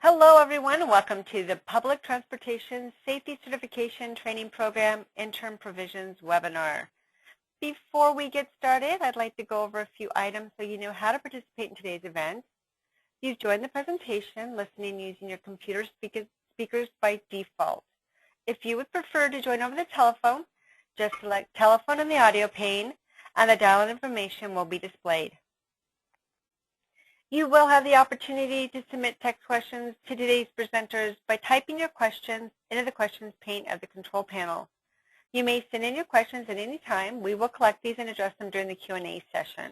Hello everyone, welcome to the Public Transportation Safety Certification Training Program Interim Provisions webinar. Before we get started, I'd like to go over a few items so you know how to participate in today's event. You've joined the presentation listening using your computer speakers by default. If you would prefer to join over the telephone, just select telephone in the audio pane and the dial-in information will be displayed. You will have the opportunity to submit text questions to today's presenters by typing your questions into the questions pane of the control panel. You may send in your questions at any time. We will collect these and address them during the Q&A session.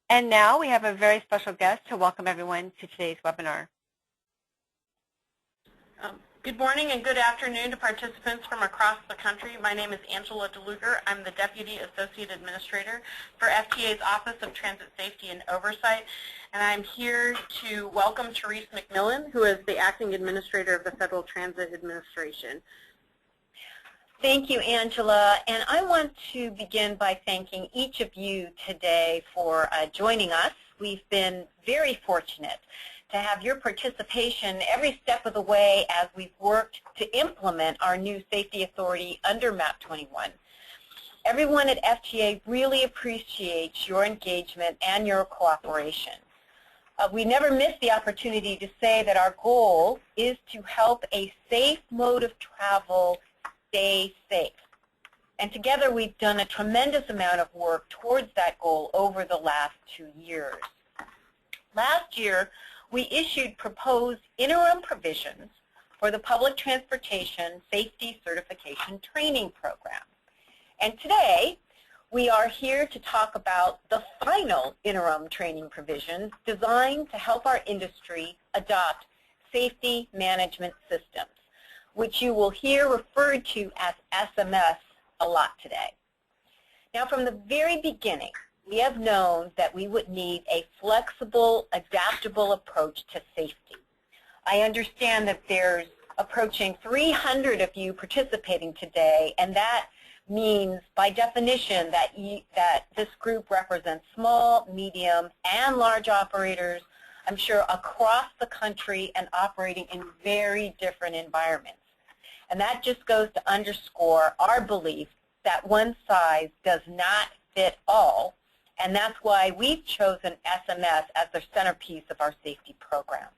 And now we have a very special guest to welcome everyone to today's webinar. Good morning and good afternoon to participants from across the country. My name is Angela DeLuger. I'm the Deputy Associate Administrator for FTA's Office of Transit Safety and Oversight, and I'm here to welcome Therese McMillan, who is the Acting Administrator of the Federal Transit Administration. Thank you, Angela, and I want to begin by thanking each of you today for joining us. We've been very fortunate to have your participation every step of the way as we've worked to implement our new safety authority under MAP 21. Everyone at FTA really appreciates your engagement and your cooperation. We never miss the opportunity to say that our goal is to help a safe mode of travel stay safe. And together we've done a tremendous amount of work towards that goal over the last 2 years. Last year, we issued proposed interim provisions for the Public Transportation Safety Certification Training Program. And today, we are here to talk about the final interim training provisions designed to help our industry adopt safety management systems, which you will hear referred to as SMS a lot today. Now, from the very beginning, we have known that we would need a flexible, adaptable approach to safety. I understand that there's approaching 300 of you participating today, and that means, by definition, that this group represents small, medium, and large operators, I'm sure, across the country and operating in very different environments. And that just goes to underscore our belief that one size does not fit all, and that's why we've chosen SMS as the centerpiece of our safety program.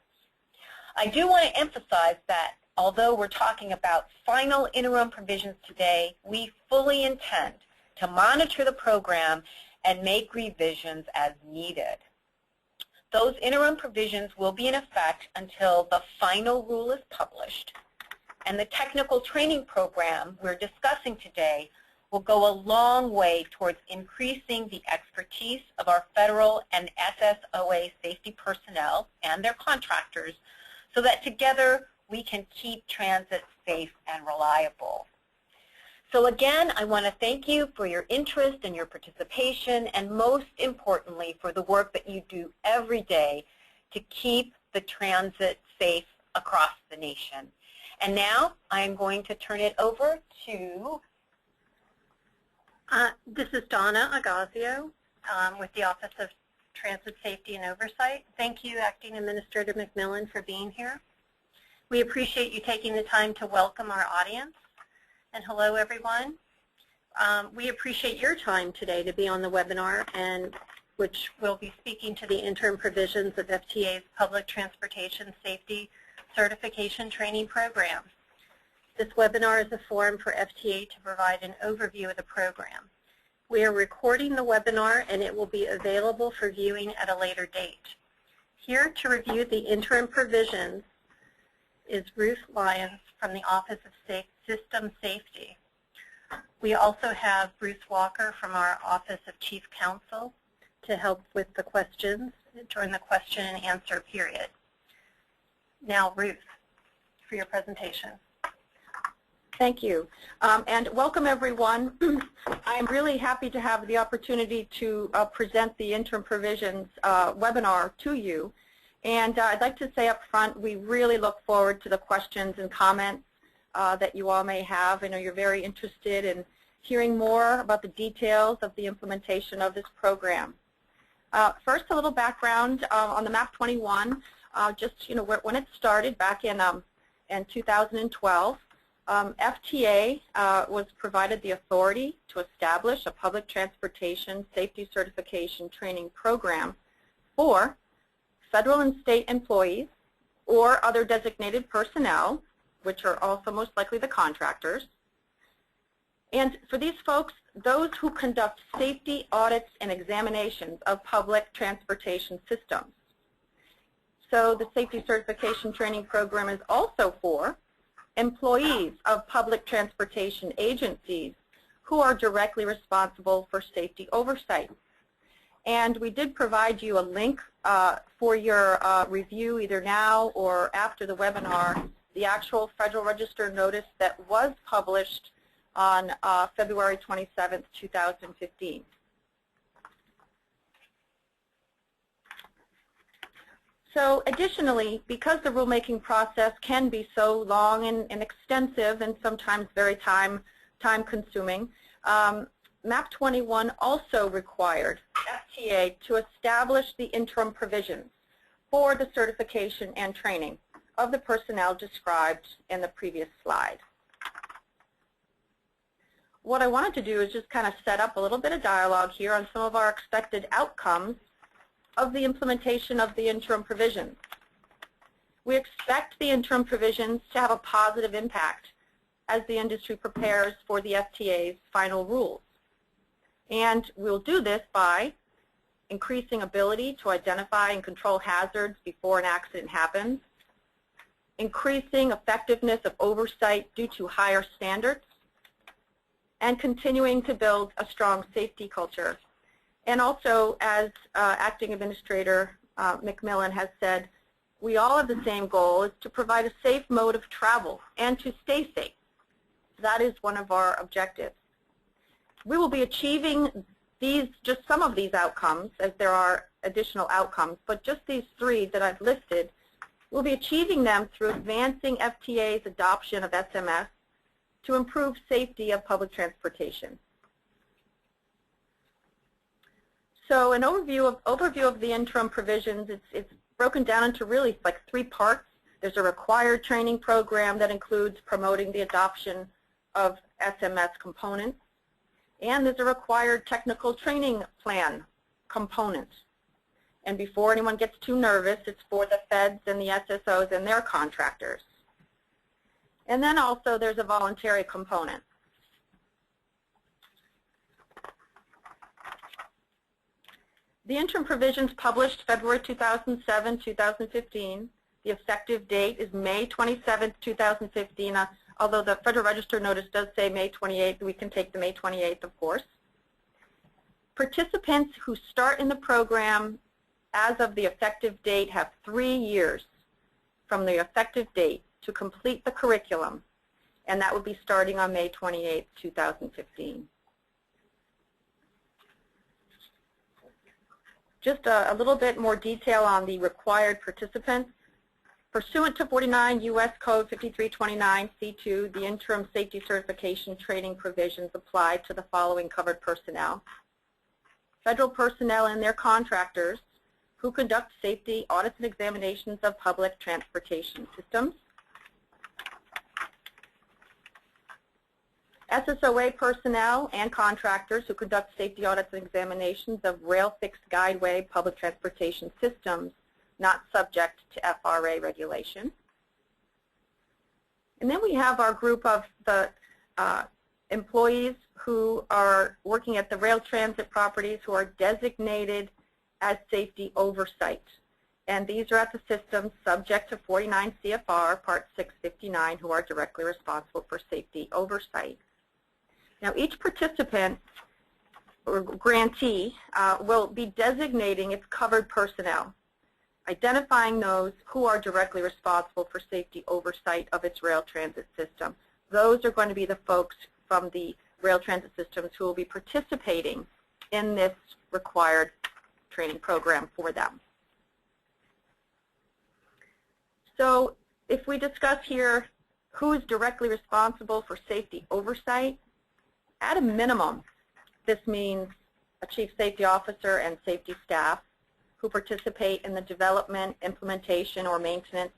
I do want to emphasize that although we're talking about final interim provisions today, we fully intend to monitor the program and make revisions as needed. Those interim provisions will be in effect until the final rule is published, and the technical training program we're discussing today will go a long way towards increasing the expertise of our federal and SSOA safety personnel and their contractors so that together we can keep transit safe and reliable. So again, I want to thank you for your interest and your participation, and most importantly for the work that you do every day to keep the transit safe across the nation. And now I'm going to turn it over to This is Donna Agazio with the Office of Transit Safety and Oversight. Thank you, Acting Administrator McMillan, for being here. We appreciate you taking the time to welcome our audience. And hello, everyone. We appreciate your time today to be on the webinar, and which will be speaking to the interim provisions of FTA's Public Transportation Safety Certification Training Program. This webinar is a forum for FTA to provide an overview of the program. We are recording the webinar and it will be available for viewing at a later date. Here to review the interim provisions is Ruth Lyons from the Office of System Safety. We also have Bruce Walker from our Office of Chief Counsel to help with the questions during the question and answer period. Now, Ruth, for your presentation. Thank you, and welcome everyone. I'm really happy to have the opportunity to present the interim provisions webinar to you, and I'd like to say up front we really look forward to the questions and comments that you all may have. I know you're very interested in hearing more about the details of the implementation of this program. First, a little background on the MAP 21. just when it started back in 2012. FTA was provided the authority to establish a public transportation safety certification training program for federal and state employees or other designated personnel, which are also most likely the contractors. And for these folks, those who conduct safety audits and examinations of public transportation systems. So the safety certification training program is also for employees of public transportation agencies who are directly responsible for safety oversight. And we did provide you a link for your review either now or after the webinar, the actual Federal Register notice that was published on February 27th, 2015. So additionally, because the rulemaking process can be so long and extensive and sometimes very time-consuming, MAP 21 also required FTA to establish the interim provisions for the certification and training of the personnel described in the previous slide. What I wanted to do is just kind of set up a little bit of dialogue here on some of our expected outcomes of the implementation of the interim provisions. We expect the interim provisions to have a positive impact as the industry prepares for the FTA's final rules. And we'll do this by increasing ability to identify and control hazards before an accident happens, increasing effectiveness of oversight due to higher standards, and continuing to build a strong safety culture. And also, as Acting Administrator McMillan has said, we all have the same goal, is to provide a safe mode of travel and to stay safe. That is one of our objectives. We will be achieving just some of these outcomes, as there are additional outcomes, but just these three that I've listed, we'll be achieving them through advancing FTA's adoption of SMS to improve safety of public transportation. So an overview of the interim provisions, it's broken down into really like three parts. There's a required training program that includes promoting the adoption of SMS components. And there's a required technical training plan component. And before anyone gets too nervous, it's for the feds and the SSOs and their contractors. And then also there's a voluntary component. The interim provisions published February 2007, 2015. The effective date is May 27, 2015, although the Federal Register notice does say May 28th. We can take the May 28th, of course. Participants who start in the program as of the effective date have 3 years from the effective date to complete the curriculum, and that would be starting on May 28, 2015. Just a little bit more detail on the required participants. Pursuant to 49 U.S. Code 5329 C2, the interim safety certification training provisions apply to the following covered personnel: federal personnel and their contractors who conduct safety audits and examinations of public transportation systems, SSOA personnel and contractors who conduct safety audits and examinations of rail fixed guideway public transportation systems not subject to FRA regulation. And then we have our group of the employees who are working at the rail transit properties who are designated as safety oversight. And these are at the systems subject to 49 CFR Part 659 who are directly responsible for safety oversight. Now each participant or grantee will be designating its covered personnel, identifying those who are directly responsible for safety oversight of its rail transit system. Those are going to be the folks from the rail transit systems who will be participating in this required training program for them. So if we discuss here who is directly responsible for safety oversight, at a minimum, this means a chief safety officer and safety staff. who participate in the development, implementation, or maintenance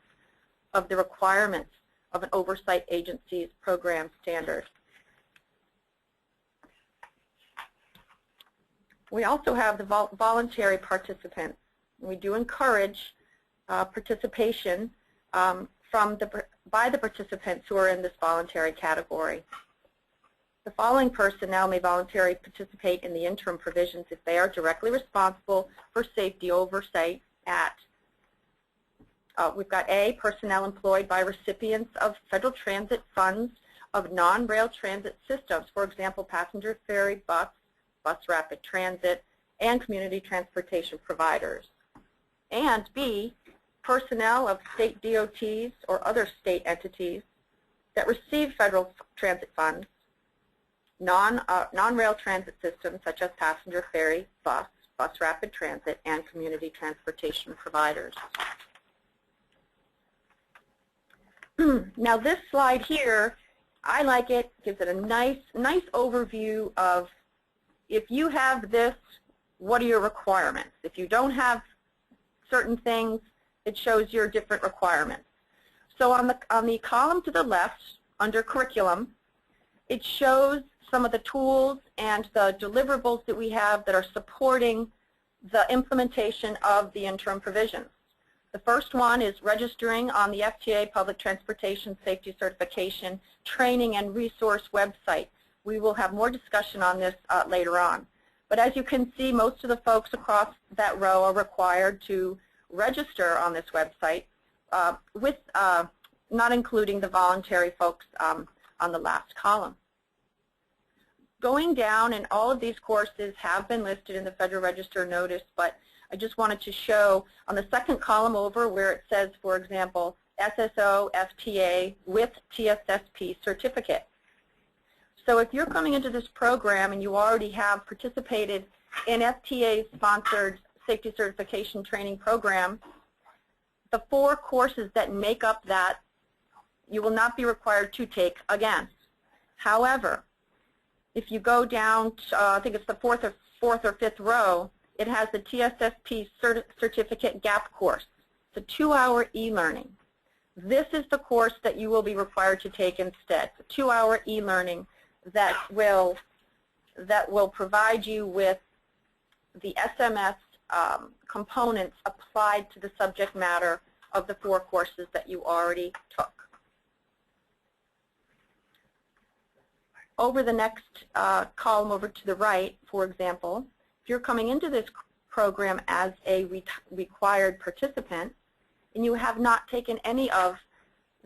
of the requirements of an oversight agency's program standard. We also have the voluntary participants. We do encourage participation by the participants who are in this voluntary category. The following personnel may voluntarily participate in the interim provisions if they are directly responsible for safety oversight at, we've got A, personnel employed by recipients of federal transit funds of non-rail transit systems, for example, passenger ferry, bus rapid transit, and community transportation providers. And B, personnel of state DOTs or other state entities that receive federal transit funds, non-rail transit systems such as passenger ferry, bus rapid transit, and community transportation providers. Now this slide here, I like it, gives it a nice overview of if you have this, what are your requirements? If you don't have certain things, it shows your different requirements. So on the column to the left, under curriculum, it shows some of the tools and the deliverables that we have that are supporting the implementation of the interim provisions. The first one is registering on the FTA Public Transportation Safety Certification Training and Resource website. We will have more discussion on this later on. But as you can see, most of the folks across that row are required to register on this website, with not including the voluntary folks on the last column. Going down, and all of these courses have been listed in the Federal Register notice, but I just wanted to show on the second column over where it says, for example, SSO FTA with TSSP certificate. So if you're coming into this program and you already have participated in FTA-sponsored safety certification training program, the 4 courses that make up that you will not be required to take again. However, if you go down to, I think it's the fourth or fifth row, it has the TSSP certificate gap course. It's a 2-hour e-learning. This is the course that you will be required to take instead. It's a 2-hour e-learning that will provide you with the SMS components applied to the subject matter of the 4 courses that you already took. Over the next column over to the right, for example, if you're coming into this program as a required participant and you have not taken any of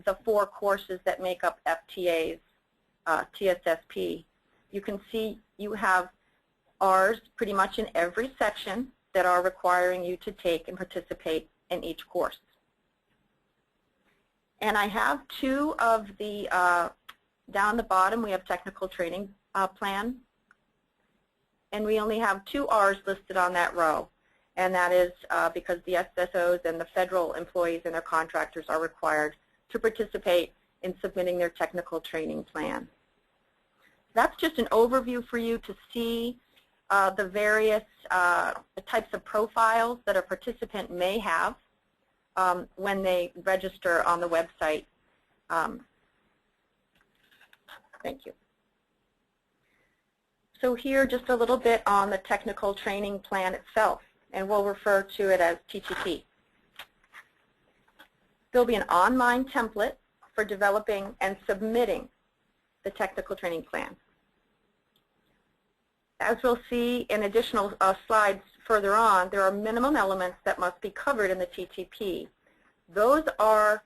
the 4 courses that make up FTA's TSSP, you can see you have R's pretty much in every section that are requiring you to take and participate in each course. And I have 2 of the, down the bottom we have technical training plan, and we only have 2 R's listed on that row, and that is because the SSOs and the federal employees and their contractors are required to participate in submitting their technical training plan. That's just an overview for you to see the various types of profiles that a participant may have when they register on the website. Thank you. So here, just a little bit on the technical training plan itself, and we'll refer to it as TTP. There'll be an online template for developing and submitting the technical training plan. As we'll see in additional slides further on, there are minimum elements that must be covered in the TTP. Those are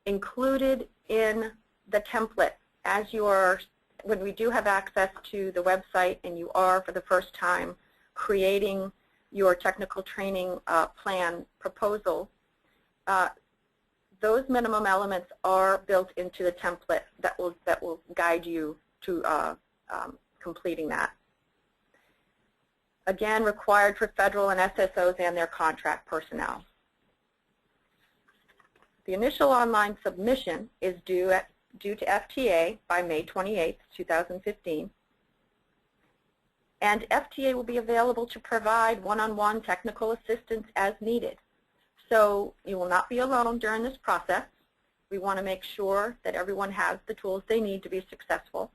included in the template as you are, when we do have access to the website and you are for the first time creating your technical training plan proposal. Those minimum elements are built into the template that will guide you to completing that. Again, required for federal and SSOs and their contract personnel. The initial online submission is due to FTA by May 28, 2015. And FTA will be available to provide one-on-one technical assistance as needed. So you will not be alone during this process. We want to make sure that everyone has the tools they need to be successful.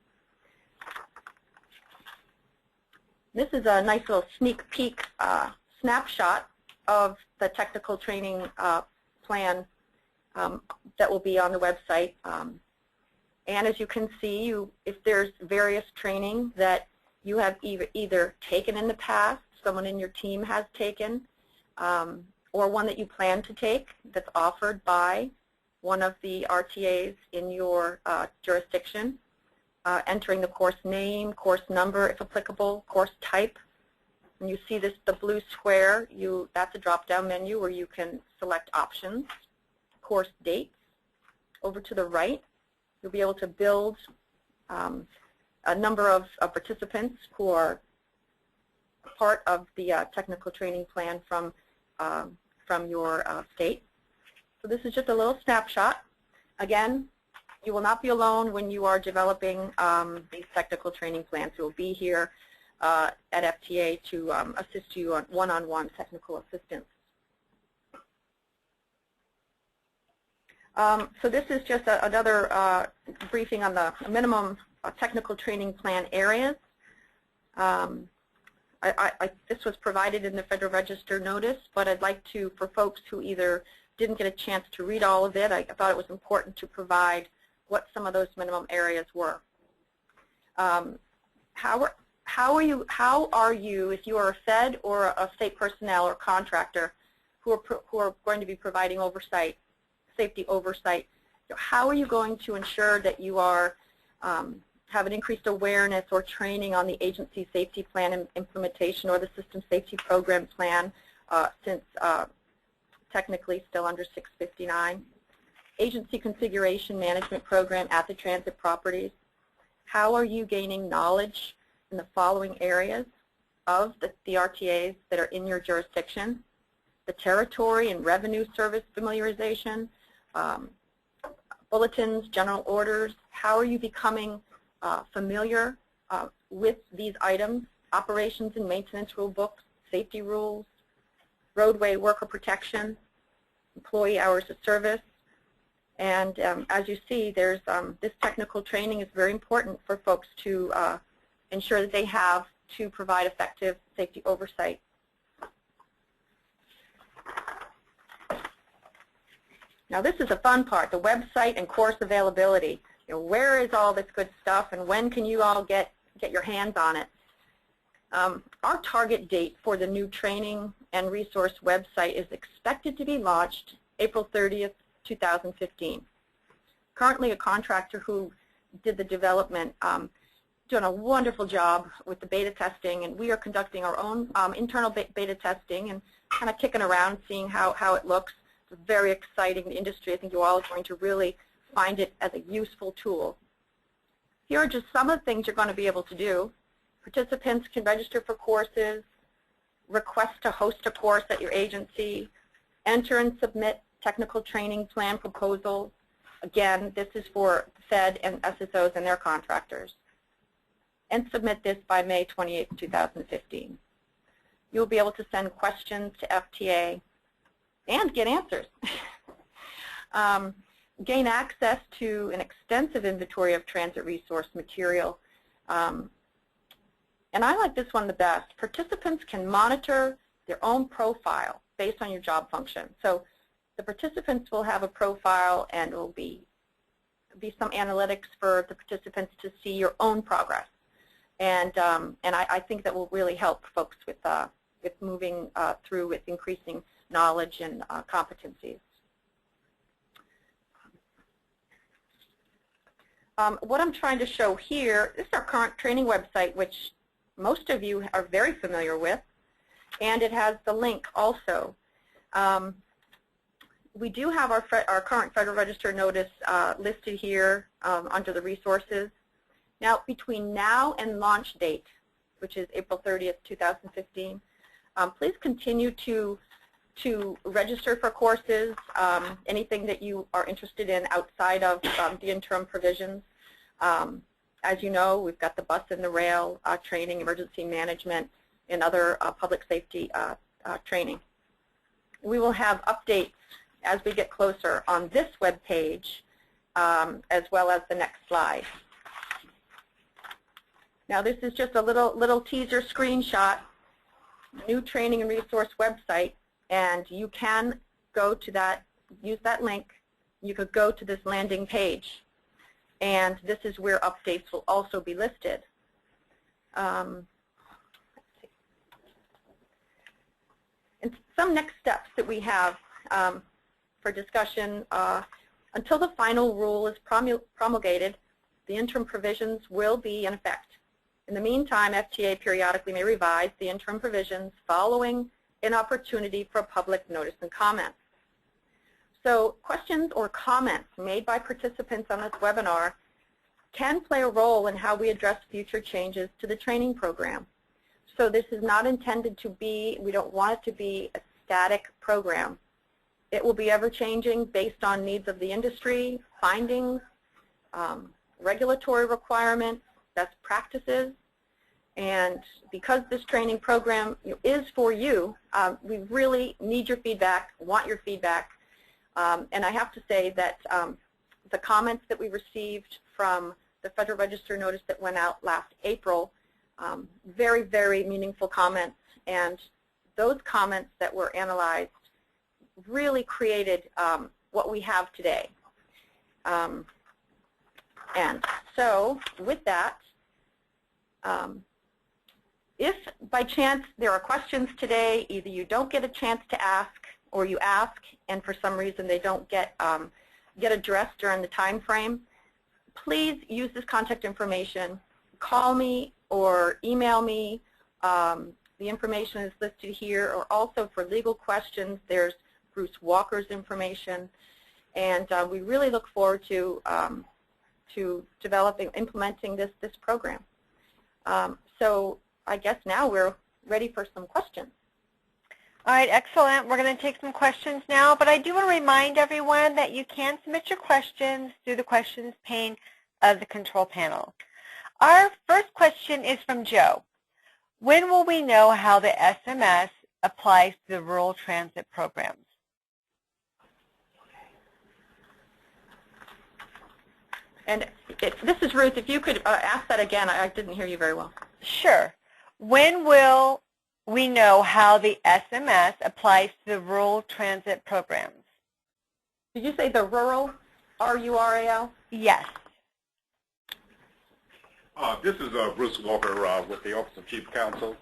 This is a nice little sneak peek snapshot of the technical training plan that will be on the website. And as you can see, if there's various training that you have either taken in the past, someone in your team has taken, or one that you plan to take that's offered by one of the RTAs in your jurisdiction, entering the course name, course number if applicable, course type. And you see the blue square, that's a drop-down menu where you can select options, course dates. Over to the right, you'll be able to build a number of participants who are part of the technical training plan from your state. So this is just a little snapshot. Again, you will not be alone when you are developing these technical training plans. We will be here at FTA to assist you on one-on-one technical assistance. So this is just another briefing on the minimum technical training plan areas. This was provided in the Federal Register notice, but I'd like to, for folks who either didn't get a chance to read all of it, I thought it was important to provide what some of those minimum areas were. How are you, if you are a Fed or a state personnel or contractor who are going to be providing oversight, safety oversight, how are you going to ensure that you are have an increased awareness or training on the agency safety plan implementation or the system safety program plan since technically still under 659? Agency configuration management program at the transit properties. How are you gaining knowledge in the following areas of the RTAs that are in your jurisdiction? The territory and revenue service familiarization, bulletins, general orders. How are you becoming familiar with these items? Operations and maintenance rule books, safety rules, roadway worker protection, employee hours of service. And as you see, there's this technical training is very important for folks to ensure that they have to provide effective safety oversight. Now this is a fun part, the website and course availability. Where is all this good stuff and when can you all get your hands on it? Our target date for the new training and resource website is expected to be launched April 30th, 2015. Currently a contractor who did the development doing a wonderful job with the beta testing, and we are conducting our own internal beta testing and kind of kicking around seeing how it looks. It's very exciting industry. I think you all are going to really find it as a useful tool. Here are just some of the things you're going to be able to do. Participants can register for courses, request to host a course at your agency, enter and submit technical training plan proposals. Again, this is for Fed and SSOs and their contractors. And submit this by May 28, 2015. You'll be able to send questions to FTA and get answers. Gain access to an extensive inventory of transit resource material. And I like this one the best. Participants can monitor their own profile based on your job function. So the participants will have a profile and it will be some analytics for the participants to see your own progress. And I think that will really help folks with moving through with increasing knowledge and competencies. What I'm trying to show here, this is our current training website, which most of you are very familiar with, and it has the link also. We do have our current Federal Register notice listed here under the resources. Now, between now and launch date, which is April 30th, 2015, please continue to register for courses, anything that you are interested in outside of the interim provisions. As you know, we've got the bus and the rail training, emergency management, and other public safety training. We will have updates as we get closer on this web page, as well as the next slide. Now this is just a little teaser screenshot, new training and resource website, and you can go to that, use that link. You could go to this landing page, and this is where updates will also be listed. And some next steps that we have for discussion. Until the final rule is promulgated, the interim provisions will be in effect. In the meantime, FTA periodically may revise the interim provisions following an opportunity for public notice and comments. So questions or comments made by participants on this webinar can play a role in how we address future changes to the training program. So this is not intended to be, we don't want it to be a static program. It will be ever-changing based on needs of the industry, findings, regulatory requirements, best practices. And because this training program is for you, we really need your feedback, want your feedback. And I have to say that the comments that we received from the Federal Register notice that went out last April, very, very meaningful comments. And those comments that were analyzed really created what we have today. And so with that, if by chance there are questions today, either you don't get a chance to ask or you ask and for some reason they don't get addressed during the time frame, please use this contact information. Call me or email me. The information is listed here, or also for legal questions, there's Bruce Walker's information. And we really look forward to developing, implementing this program. So I guess now we're ready for some questions. All right, excellent. We're going to take some questions now, but I do want to remind everyone that you can submit your questions through the questions pane of the control panel. Our first question is from Joe. When will we know how the SMS applies to the rural transit programs? And this is Ruth. If you could ask that again, I didn't hear you very well. Sure. When will we know how the SMS applies to the rural transit programs? Did you say the rural, R-U-R-A-L? Yes. This is Bruce Walker with the Office of Chief Counsel.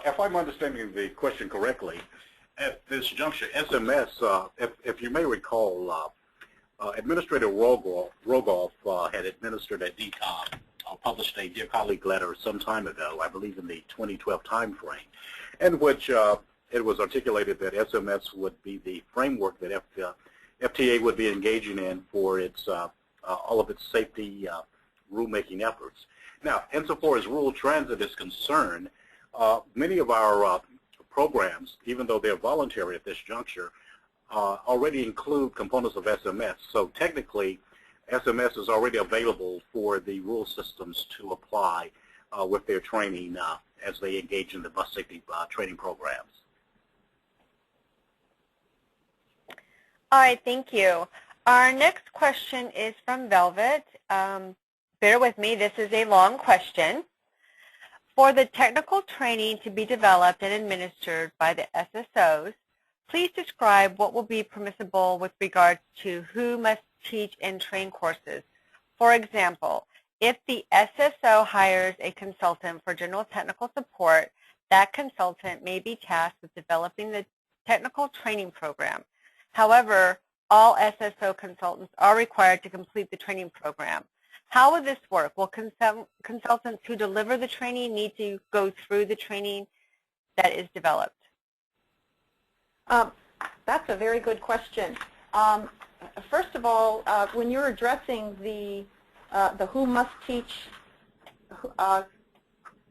If I'm understanding the question correctly, at this juncture, SMS, if you may recall, Administrator Rogoff had administered a DCOM, published a Dear Colleague letter some time ago, I believe in the 2012 timeframe, in which it was articulated that SMS would be the framework that FTA would be engaging in for its all of its safety rulemaking efforts. Now, insofar as rural transit is concerned, many of our programs, even though they're voluntary at this juncture, already include components of SMS. So technically, SMS is already available for the rural systems to apply with their training as they engage in the bus safety training programs. All right, thank you. Our next question is from Velvet. Bear with me, this is a long question. For the technical training to be developed and administered by the SSOs, please describe what will be permissible with regards to who must teach and train courses. For example, if the SSO hires a consultant for general technical support, that consultant may be tasked with developing the technical training program. However, all SSO consultants are required to complete the training program. How will this work? Will consultants who deliver the training need to go through the training that is developed? That's a very good question. First of all, when you're addressing the who must teach,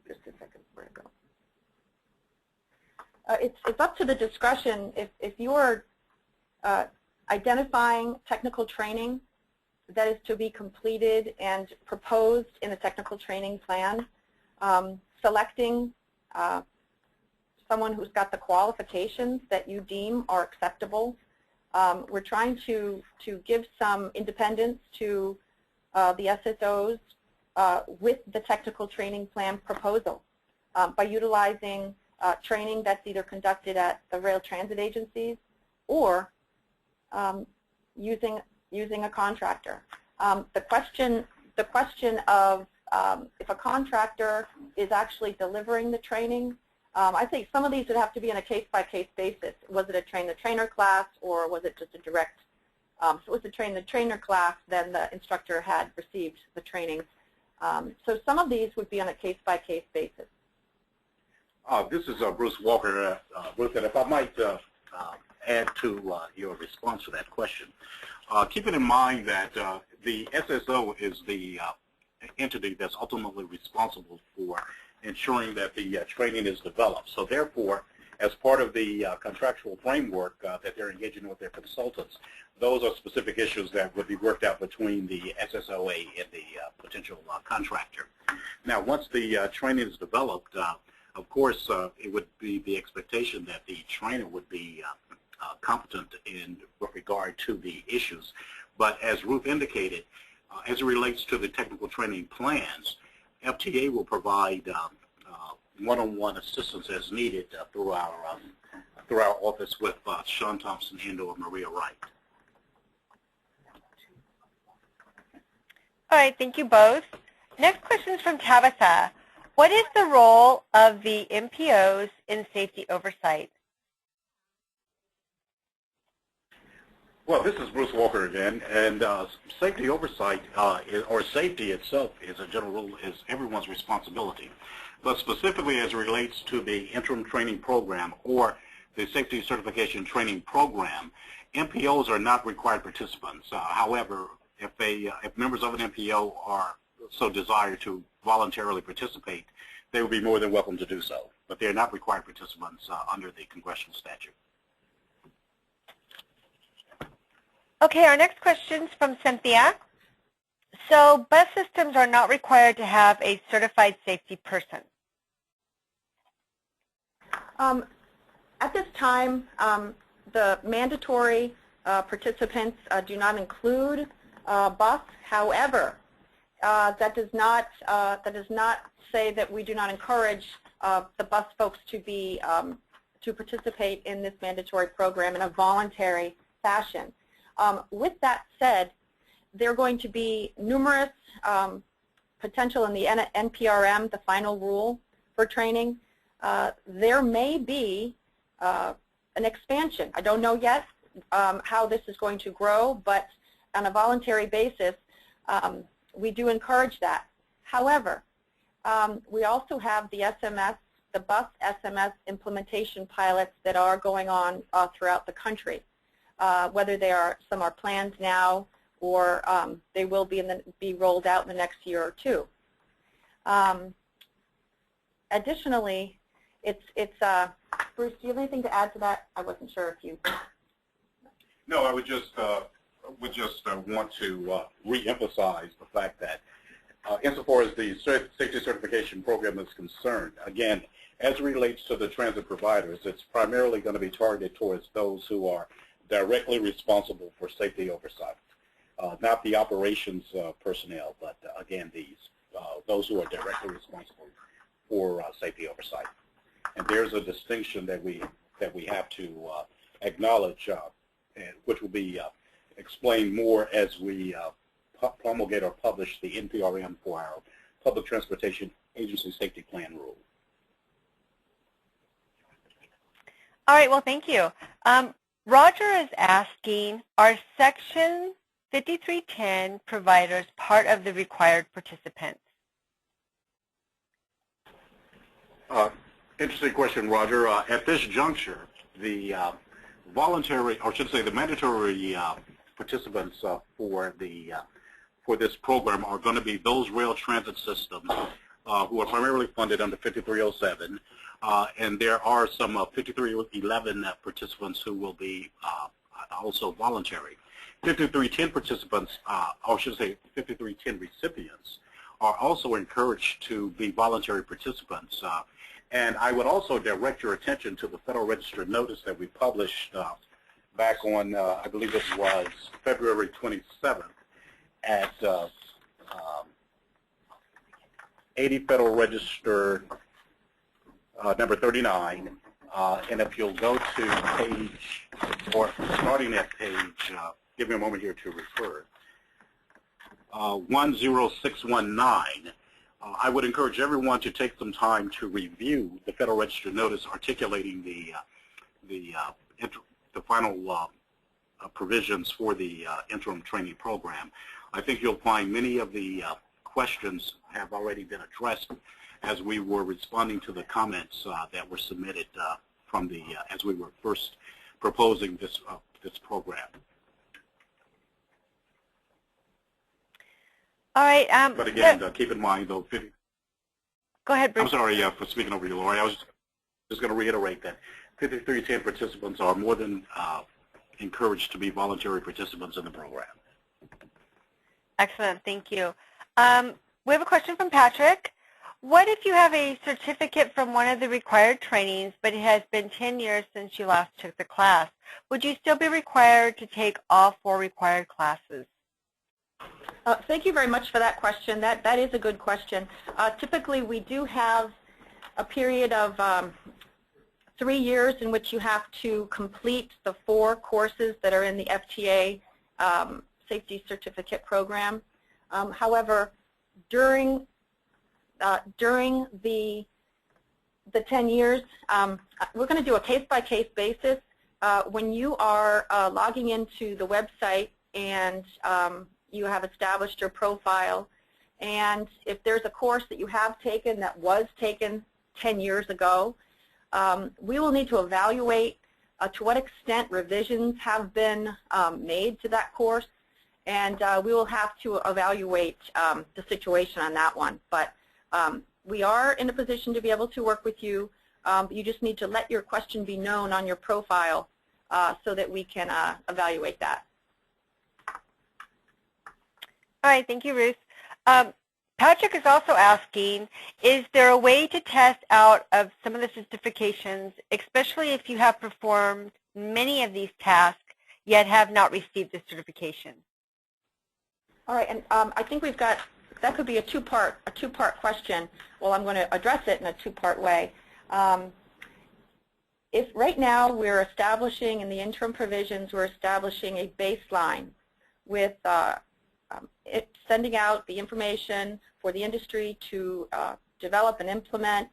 just a second, where to go? It's up to the discretion. If you are identifying technical training that is to be completed and proposed in the technical training plan, selecting someone who's got the qualifications that you deem are acceptable. We're trying to give some independence to the SSOs with the technical training plan proposal by utilizing training that's either conducted at the rail transit agencies or using a contractor. The question of if a contractor is actually delivering the training, I think some of these would have to be on a case-by-case basis. Was it a train-the-trainer class, or was it just a direct? So it was a train-the-trainer class, then the instructor had received the training. So some of these would be on a case-by-case basis. This is Bruce Walker. Ruth, and if I might add to your response to that question, keeping in mind that the SSO is the entity that's ultimately responsible for ensuring that the training is developed. So therefore, as part of the contractual framework that they're engaging with their consultants, those are specific issues that would be worked out between the SSOA and the potential contractor. Now, once the training is developed, of course, it would be the expectation that the trainer would be competent in regard to the issues. But as Ruth indicated, as it relates to the technical training plans, FTA will provide one-on-one assistance as needed through our office with Sean Thompson and/or Maria Wright. All right, thank you both. Next question is from Tabitha. What is the role of the MPOs in safety oversight? Well, this is Bruce Walker again, and safety oversight, or safety itself, as a general rule, is everyone's responsibility. But specifically as it relates to the interim training program or the safety certification training program, MPOs are not required participants. However, if members of an MPO are so desire to voluntarily participate, they will be more than welcome to do so. But they are not required participants under the congressional statute. Okay, our next question is from Cynthia. So bus systems are not required to have a certified safety person. At this time, the mandatory participants do not include bus. However, that does not say that we do not encourage the bus folks to be to participate in this mandatory program in a voluntary fashion. With that said, there are going to be numerous potential in the NPRM, the final rule for training. There may be an expansion. I don't know yet how this is going to grow, but on a voluntary basis, we do encourage that. However, we also have the SMS, the bus SMS implementation pilots that are going on throughout the country. Whether some are planned now or they will be rolled out in the next year or two. Additionally, Bruce, do you have anything to add to that? I wasn't sure if you. No, I would just want to re-emphasize the fact that insofar as the safety certification program is concerned, again, as it relates to the transit providers, it's primarily going to be targeted towards those who are directly responsible for safety oversight, not the operations personnel, but again, those who are directly responsible for safety oversight. And there's a distinction that we have to acknowledge, which will be explained more as we promulgate or publish the NPRM for our Public Transportation Agency Safety Plan rule. All right, well, thank you. Roger is asking, are Section 5310 providers part of the required participants? Interesting question, Roger. At this juncture, the voluntary, or should I say the mandatory participants for this program are going to be those rail transit systems who are primarily funded under 5307, and there are some 5311 participants who will be also voluntary. 5310 participants, or I should say 5310 recipients, are also encouraged to be voluntary participants. And I would also direct your attention to the Federal Register notice that we published back on, I believe it was February 27th at 80 Federal Register number 39. And if you'll go to page, or starting at page, give me a moment here to refer, 10619, I would encourage everyone to take some time to review the Federal Register notice articulating the final provisions for the interim training program. I think you'll find many of the questions have already been addressed as we were responding to the comments that were submitted from the as we were first proposing this program. All right. But again, keep in mind, though, go ahead, Bruce. I'm sorry for speaking over you, Lori. I was just going to reiterate that 5310 participants are more than encouraged to be voluntary participants in the program. Excellent. Thank you. We have a question from Patrick. What if you have a certificate from one of the required trainings, but it has been 10 years since you last took the class? Would you still be required to take all 4 required classes? Thank you very much for that question. That is a good question. Typically, we do have a period of 3 years in which you have to complete the 4 courses that are in the FTA Safety Certificate Program. However, during the 10 years, we're going to do a case-by-case basis. When you are logging into the website and you have established your profile, and if there's a course that you have taken that was taken 10 years ago, we will need to evaluate to what extent revisions have been made to that course, and we will have to evaluate the situation on that one. But we are in a position to be able to work with you. You just need to let your question be known on your profile so that we can evaluate that. All right, thank you, Ruth. Patrick is also asking, is there a way to test out of some of the certifications, especially if you have performed many of these tasks yet have not received the certification? All right, and I think we've got, that could be a two-part question. Well, I'm going to address it in a two-part way. If right now we're establishing in the interim provisions, we're establishing a baseline with sending out the information for the industry to develop and implement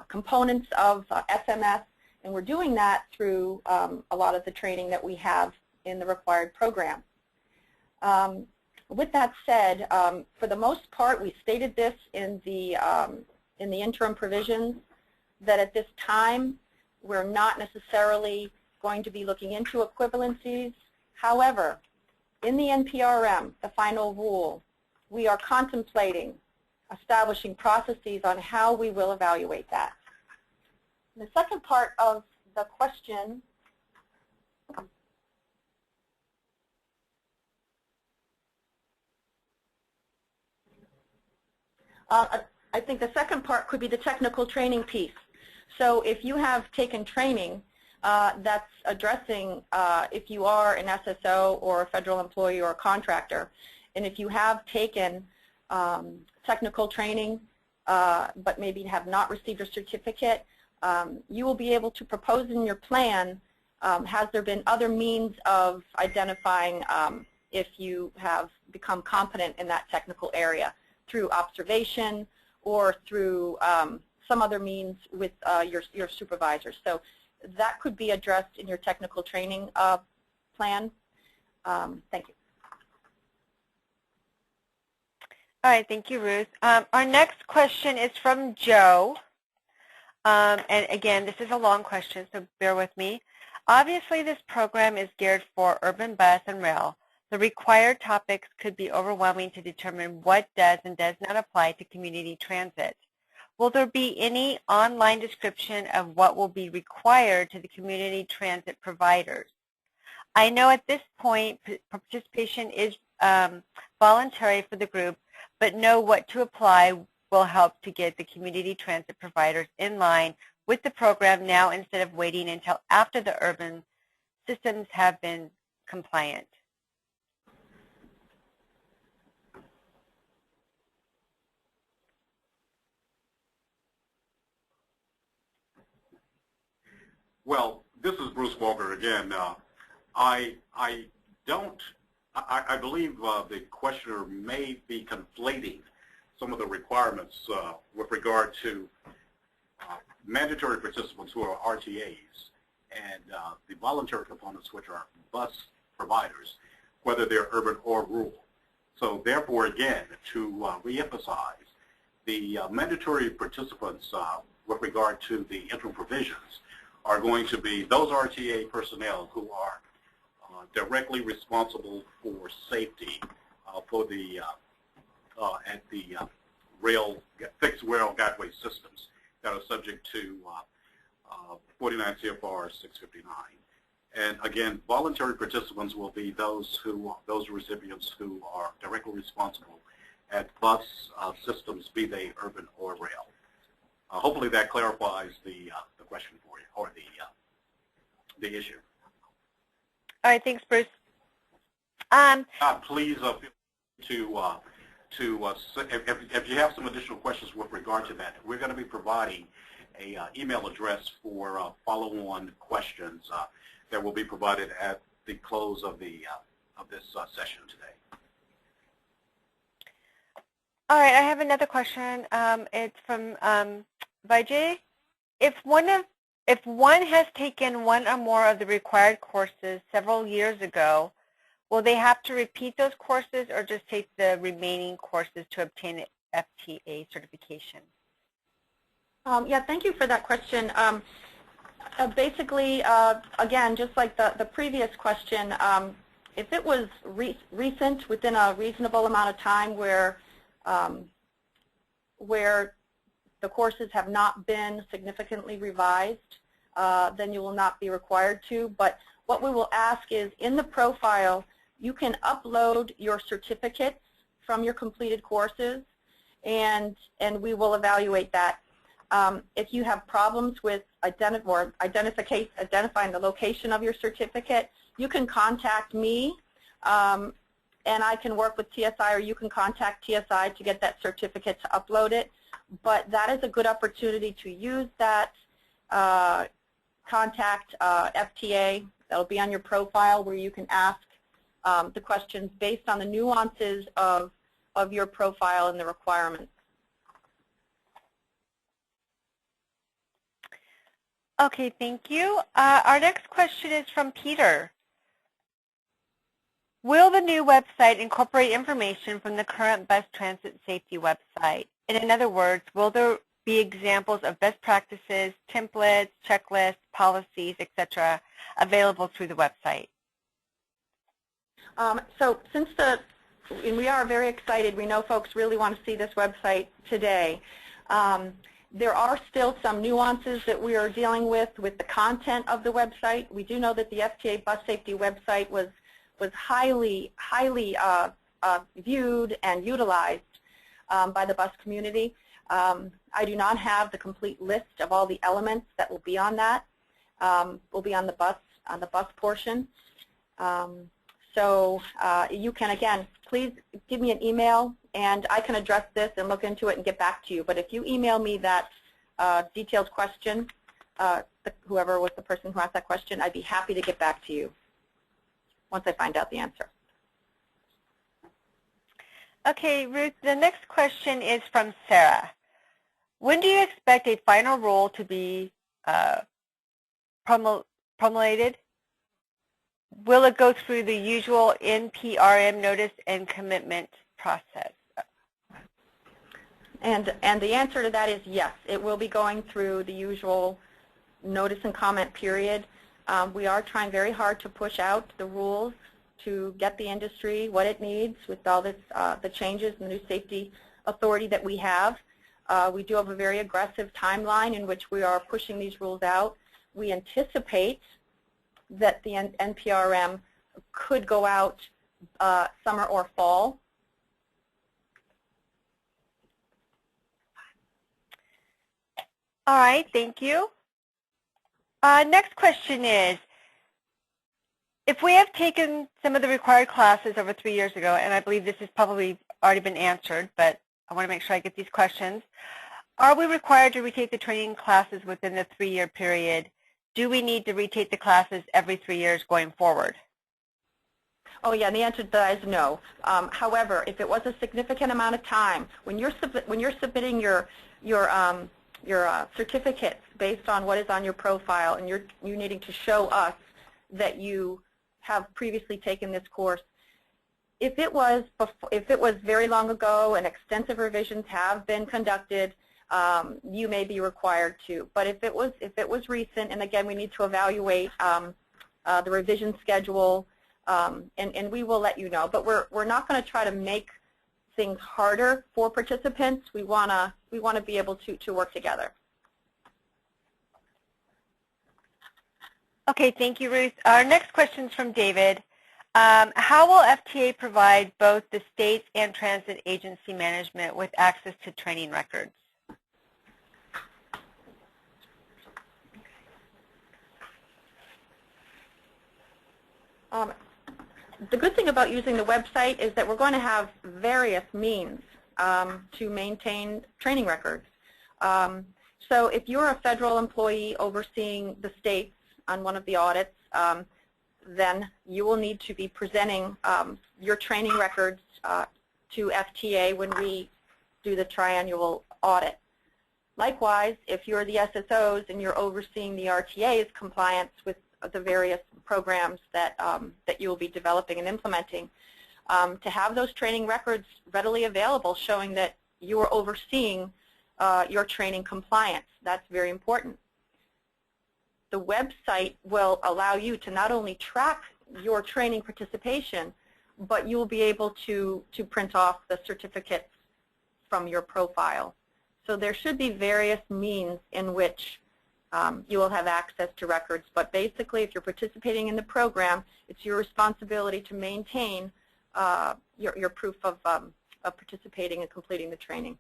components of SMS, and we're doing that through a lot of the training that we have in the required program. With that said, for the most part, we stated this in the interim provisions, that at this time we're not necessarily going to be looking into equivalencies. However, in the NPRM, the final rule, we are contemplating establishing processes on how we will evaluate that. The second part of the question, I think the second part could be the technical training piece. So if you have taken training that's addressing if you are an SSO or a federal employee or a contractor, and if you have taken technical training but maybe have not received a certificate, you will be able to propose in your plan, has there been other means of identifying if you have become competent in that technical area through observation or through some other means with your supervisor. So that could be addressed in your technical training plan. Thank you. All right, thank you, Ruth. Our next question is from Joe. And again, this is a long question, so bear with me. Obviously, this program is geared for urban bus and rail. The required topics could be overwhelming to determine what does and does not apply to community transit. Will there be any online description of what will be required to the community transit providers? I know at this point participation is voluntary for the group, but know what to apply will help to get the community transit providers in line with the program now instead of waiting until after the urban systems have been compliant. Well, this is Bruce Walker again. I believe the questioner may be conflating some of the requirements with regard to mandatory participants who are RTAs and the voluntary components, which are bus providers, whether they're urban or rural. So therefore, again, to reemphasize, the mandatory participants with regard to the interim provisions are going to be those RTA personnel who are directly responsible for safety for the at the fixed rail guideway systems that are subject to 49 CFR 659. And again, voluntary participants will be those recipients who are directly responsible at bus systems, be they urban or rail. Hopefully that clarifies the question for you, or the issue. All right, thanks, Bruce. Please feel if you have some additional questions with regard to that, we're going to be providing a email address for follow-on questions that will be provided at the close of this session today. All right, I have another question. It's from Vijay. If one has taken one or more of the required courses several years ago, will they have to repeat those courses or just take the remaining courses to obtain FTA certification? Yeah, thank you for that question. Basically, again, just like the previous question, if it was recent, within a reasonable amount of time where the courses have not been significantly revised, then you will not be required to. But what we will ask is, in the profile, you can upload your certificates from your completed courses, and we will evaluate that. If you have problems with identifying the location of your certificate, you can contact me, and I can work with TSI, or you can contact TSI to get that certificate to upload it. But that is a good opportunity to use that contact FTA. That'll be on your profile, where you can ask the questions based on the nuances of your profile and the requirements. Okay, thank you. Our next question is from Peter. Will the new website incorporate information from the current bus transit safety website? And in other words, will there be examples of best practices, templates, checklists, policies, etc., available through the website? So since and we are very excited, we know folks really want to see this website today. There are still some nuances that we are dealing with the content of the website. We do know that the FTA bus safety website was highly viewed and utilized by the bus community. I do not have the complete list of all the elements that will be on that. Will be on the bus portion. So you can, again, please give me an email, and I can address this and look into it and get back to you. But if you email me that detailed question, whoever was the person who asked that question, I'd be happy to get back to you once I find out the answer. Okay, Ruth, the next question is from Sarah. When do you expect a final rule to be promulgated? Will it go through the usual NPRM notice and commitment process? And the answer to that is yes. It will be going through the usual notice and comment period. We are trying very hard to push out the rules to get the industry what it needs with all this, the changes and the new safety authority that we have. We do have a very aggressive timeline in which we are pushing these rules out. We anticipate that the NPRM could go out summer or fall. All right, thank you. Next question is, if we have taken some of the required classes over 3 years ago, and I believe this has probably already been answered, but I want to make sure I get these questions, are we required to retake the training classes within the 3-year period? Do we need to retake the classes every 3 years going forward? Oh yeah, and the answer to that is no. However, if it was a significant amount of time, when you're submitting your certificates based on what is on your profile, and you're needing to show us that you have previously taken this course, if it was very long ago and extensive revisions have been conducted, you may be required to. But if it was recent, and again we need to evaluate the revision schedule, and we will let you know. But we're not going to try to make things harder for participants. We want to be able to work together. Okay, thank you, Ruth. Our next question is from David. How will FTA provide both the states and transit agency management with access to training records? The good thing about using the website is that we're going to have various means to maintain training records. So if you're a federal employee overseeing the states on one of the audits, then you will need to be presenting your training records to FTA when we do the triannual audit. Likewise, if you're the SSOs and you're overseeing the RTA's compliance with the various programs that you will be developing and implementing, to have those training records readily available showing that you are overseeing your training compliance. That's very important. The website will allow you to not only track your training participation, but you will be able to print off the certificates from your profile. So there should be various means in which you will have access to records. But basically, if you're participating in the program, it's your responsibility to maintain your proof of participating and completing the training.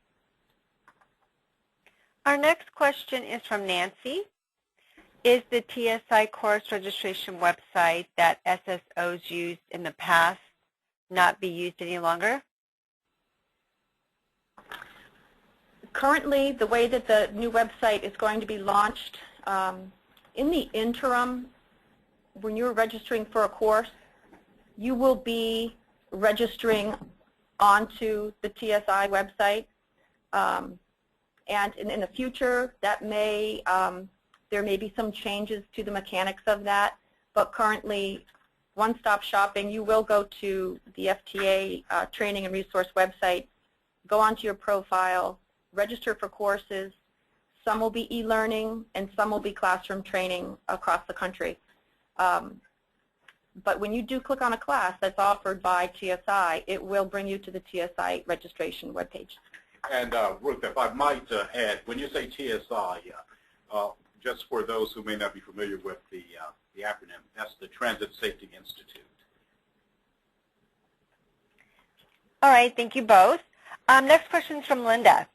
Our next question is from Nancy. Is the TSI course registration website that SSOs used in the past not be used any longer? Currently, the way that the new website is going to be launched, in the interim, when you're registering for a course, you will be registering onto the TSI website. And in the future, that may there may be some changes to the mechanics of that, but currently, one-stop shopping, you will go to the FTA training and resource website, go onto your profile, register for courses. Some will be e-learning and some will be classroom training across the country. But when you do click on a class that's offered by TSI, it will bring you to the TSI registration webpage. And Ruth, if I might add, when you say TSI, just for those who may not be familiar with the acronym, that's the Transit Safety Institute. All right, thank you both. Next question is from Linda.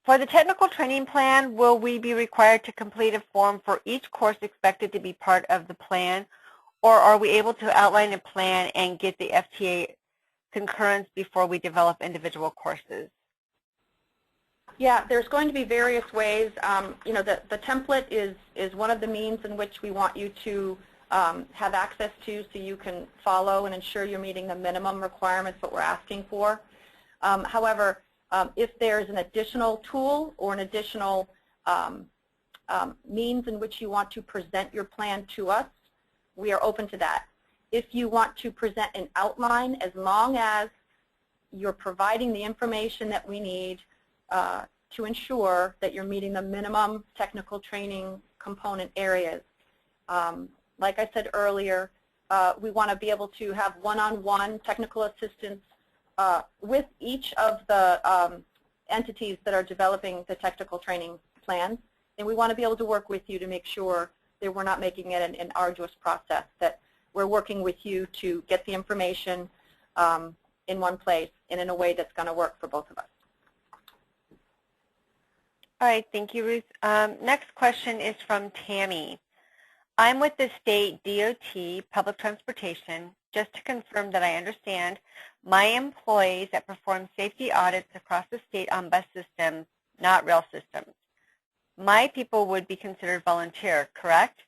For the technical training plan, will we be required to complete a form for each course expected to be part of the plan, or are we able to outline a plan and get the FTA concurrence before we develop individual courses? Yeah, there's going to be various ways. You know, the template is one of the means in which we want you to have access to, so you can follow and ensure you're meeting the minimum requirements that we're asking for. However, if there's an additional tool or an additional means in which you want to present your plan to us, we are open to that. If you want to present an outline, as long as you're providing the information that we need to ensure that you're meeting the minimum technical training component areas. Like I said earlier, we want to be able to have one-on-one technical assistance with each of the entities that are developing the technical training plans, and we want to be able to work with you to make sure we're not making it an arduous process, that we're working with you to get the information in one place and in a way that's going to work for both of us. All right, thank you, Ruth. Next question is from Tammy. I'm with the state DOT, Public Transportation. Just to confirm that I understand, my employees that perform safety audits across the state on bus systems, not rail systems. My people would be considered volunteer, correct?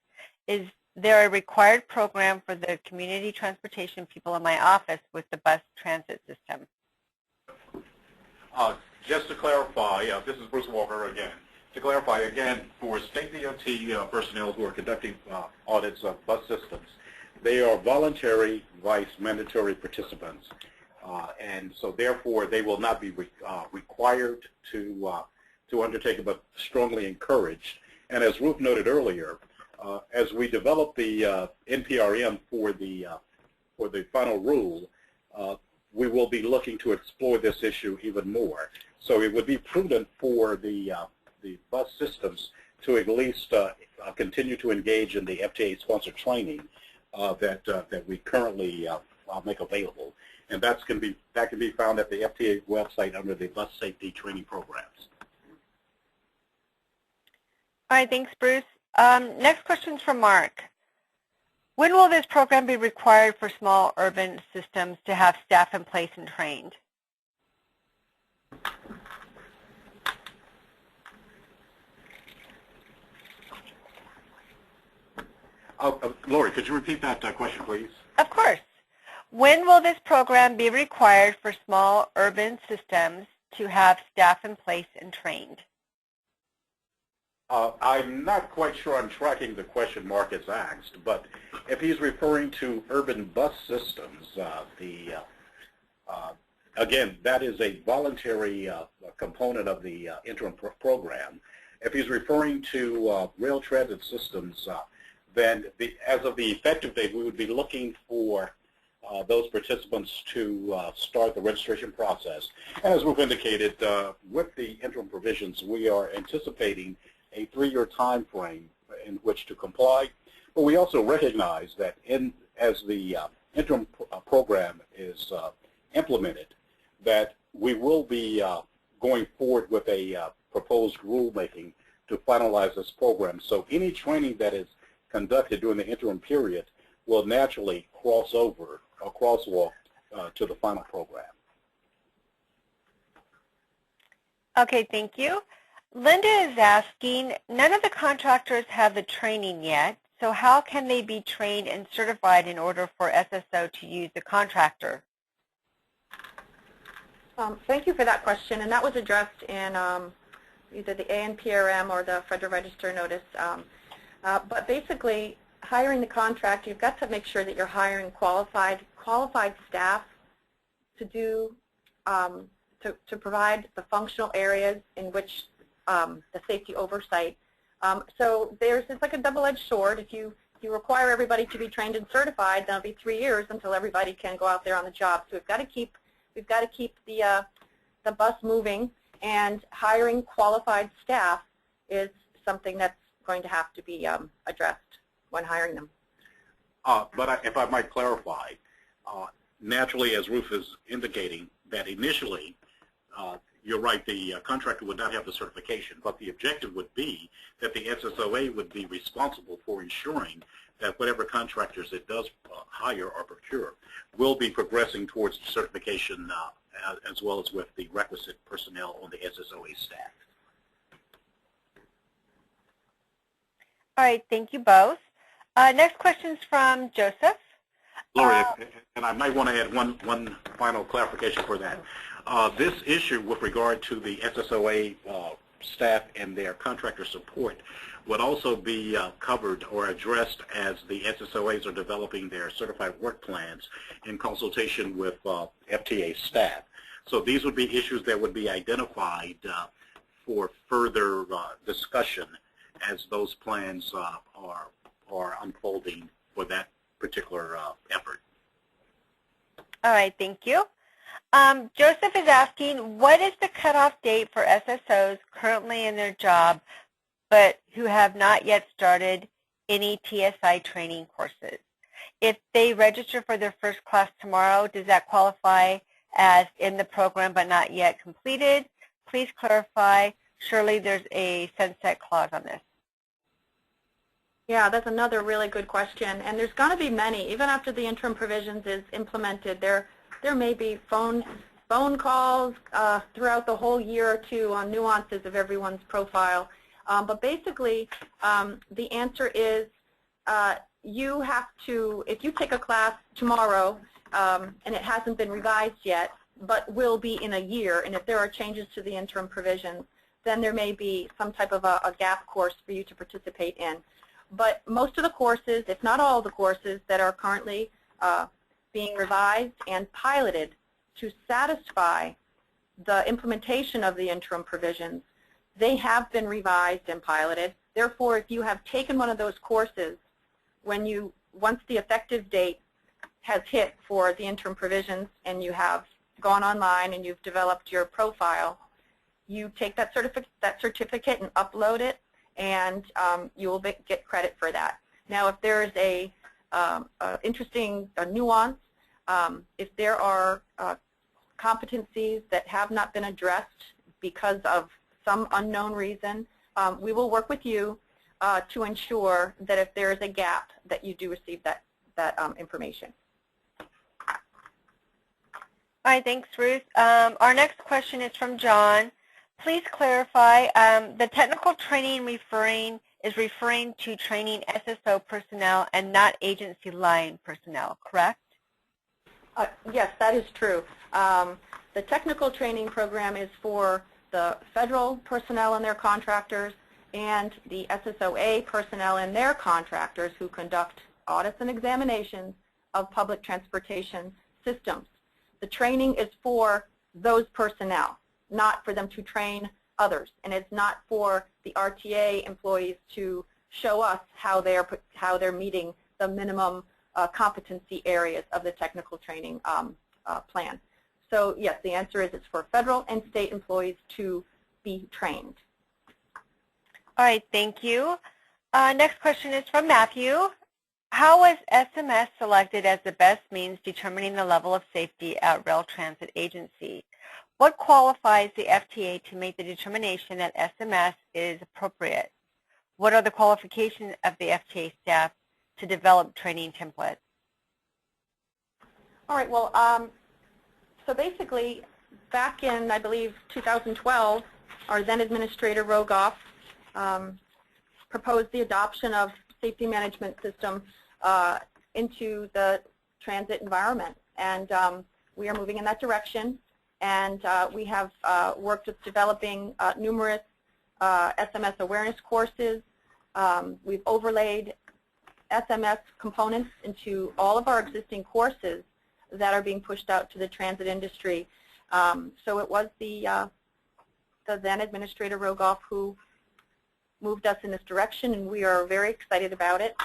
Is there a required program for the community transportation people in my office with the bus transit system? Just to clarify, this is Bruce Walker again. To clarify again, for state DOT personnel who are conducting audits of bus systems, they are voluntary vice mandatory participants, and so therefore they will not be required to undertake it, but strongly encouraged. And as Ruth noted earlier, as we develop the NPRM for the final rule, we will be looking to explore this issue even more. So it would be prudent for the bus systems to at least continue to engage in the FTA-sponsored training that we currently make available, and that can be found at the FTA website under the bus safety training programs. All right, thanks, Bruce. Next question is from Mark. When will this program be required for small urban systems to have staff in place and trained? Lori, could you repeat that question, please? Of course. When will this program be required for small urban systems to have staff in place and trained? I'm not quite sure I'm tracking the question Mark has asked, but if he's referring to urban bus systems, again, that is a voluntary component of the interim program. If he's referring to rail transit systems, then as of the effective date, we would be looking for those participants to start the registration process. And as we've indicated, with the interim provisions, we are anticipating a 3-year time frame in which to comply. But we also recognize that as the interim program is implemented, that we will be going forward with a proposed rulemaking to finalize this program. So any training that is conducted during the interim period will naturally cross over or crosswalk to the final program. Okay, thank you. Linda is asking, none of the contractors have the training yet, so how can they be trained and certified in order for SSO to use the contractor? Thank you for that question, and that was addressed in either the ANPRM or the Federal Register notice. But basically, hiring the contractor, you've got to make sure that you're hiring qualified staff to do to provide the functional areas in which the safety oversight. So it's like a double-edged sword. If you require everybody to be trained and certified, then it'll be 3 years until everybody can go out there on the job. So we've got to keep the bus moving, and hiring qualified staff is something that's going to have to be addressed when hiring them. But if I might clarify, naturally, as Ruth is indicating, that initially, you're right, the contractor would not have the certification, but the objective would be that the SSOA would be responsible for ensuring that whatever contractors it does hire or procure will be progressing towards certification as well as with the requisite personnel on the SSOA staff. All right, thank you both. Next question is from Joseph. Lori, and I might want to add one final clarification for that. This issue with regard to the SSOA staff and their contractor support would also be covered or addressed as the SSOAs are developing their certified work plans in consultation with FTA staff. So these would be issues that would be identified for further discussion as those plans are unfolding for that particular effort. All right, thank you. Joseph is asking, what is the cutoff date for SSOs currently in their job but who have not yet started any TSI training courses. If they register for their first class tomorrow, does that qualify as in the program but not yet completed? Please clarify. Surely there's a sunset clause on this. Yeah, that's another really good question. And there's going to be many. Even after the interim provisions is implemented, there may be phone calls throughout the whole year or two on nuances of everyone's profile. But basically, the answer is you have to, if you take a class tomorrow and it hasn't been revised yet, but will be in a year, and if there are changes to the interim provisions, then there may be some type of a gap course for you to participate in. But most of the courses, if not all the courses that are currently being revised and piloted to satisfy the implementation of the interim provisions, they have been revised and piloted. Therefore, if you have taken one of those courses, once the effective date has hit for the interim provisions and you have gone online and you've developed your profile, you take that certificate and upload it, and you will get credit for that. Now, if there is a interesting nuance, if there are competencies that have not been addressed because of some unknown reason, we will work with you to ensure that if there is a gap, that you do receive that information. All right, thanks, Ruth. Our next question is from John. Please clarify, the technical training is referring to training SSO personnel and not agency line personnel, correct? Yes, that is true. The technical training program is for the federal personnel and their contractors and the SSOA personnel and their contractors who conduct audits and examinations of public transportation systems. The training is for those personnel, not for them to train others, and it's not for the RTA employees to show us how they're meeting the minimum competency areas of the technical training plan. So yes, the answer is it's for federal and state employees to be trained. All right, thank you. Next question is from Matthew. How was SMS selected as the best means determining the level of safety at rail transit agency? What qualifies the FTA to make the determination that SMS is appropriate? What are the qualifications of the FTA staff to develop training templates? All right, well, so basically, back in, I believe, 2012, our then Administrator Rogoff proposed the adoption of safety management system into the transit environment. And we are moving in that direction. And we have worked with developing numerous SMS awareness courses. We've overlaid SMS components into all of our existing courses that are being pushed out to the transit industry. So it was the then Administrator Rogoff who moved us in this direction, and we are very excited about it.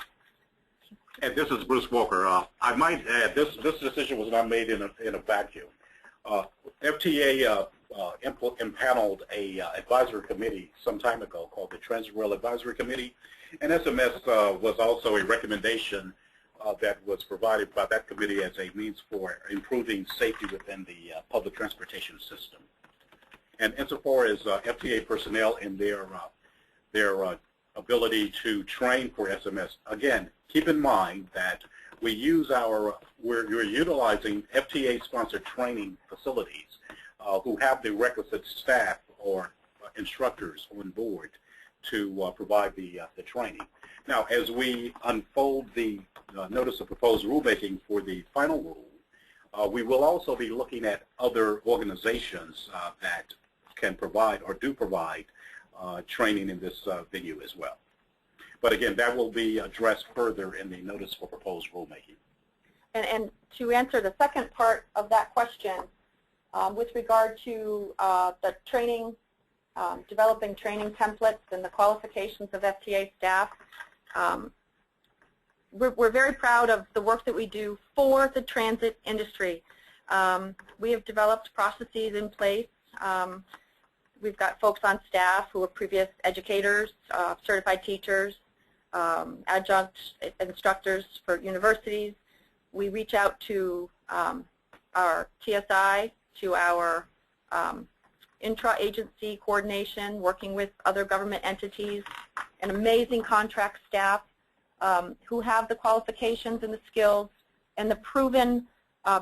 And this is Bruce Walker. I might add, this decision was not made in a vacuum. FTA impaneled a advisory committee some time ago called the Transit Rail Advisory Committee, and SMS was also a recommendation that was provided by that committee as a means for improving safety within the public transportation system. And insofar as FTA personnel and their ability to train for SMS, again, keep in mind that we're utilizing FTA-sponsored training facilities who have the requisite staff or instructors on board to provide the training. Now, as we unfold the notice of proposed rulemaking for the final rule, we will also be looking at other organizations that can provide or do provide training in this venue as well. But again, that will be addressed further in the notice for proposed rulemaking. And to answer the second part of that question, with regard to the training, developing training templates and the qualifications of FTA staff, we're very proud of the work that we do for the transit industry. We have developed processes in place. We've got folks on staff who are previous educators, certified teachers, adjunct instructors for universities. We reach out to our TSI, to our intra-agency coordination, working with other government entities, an amazing contract staff who have the qualifications and the skills and the proven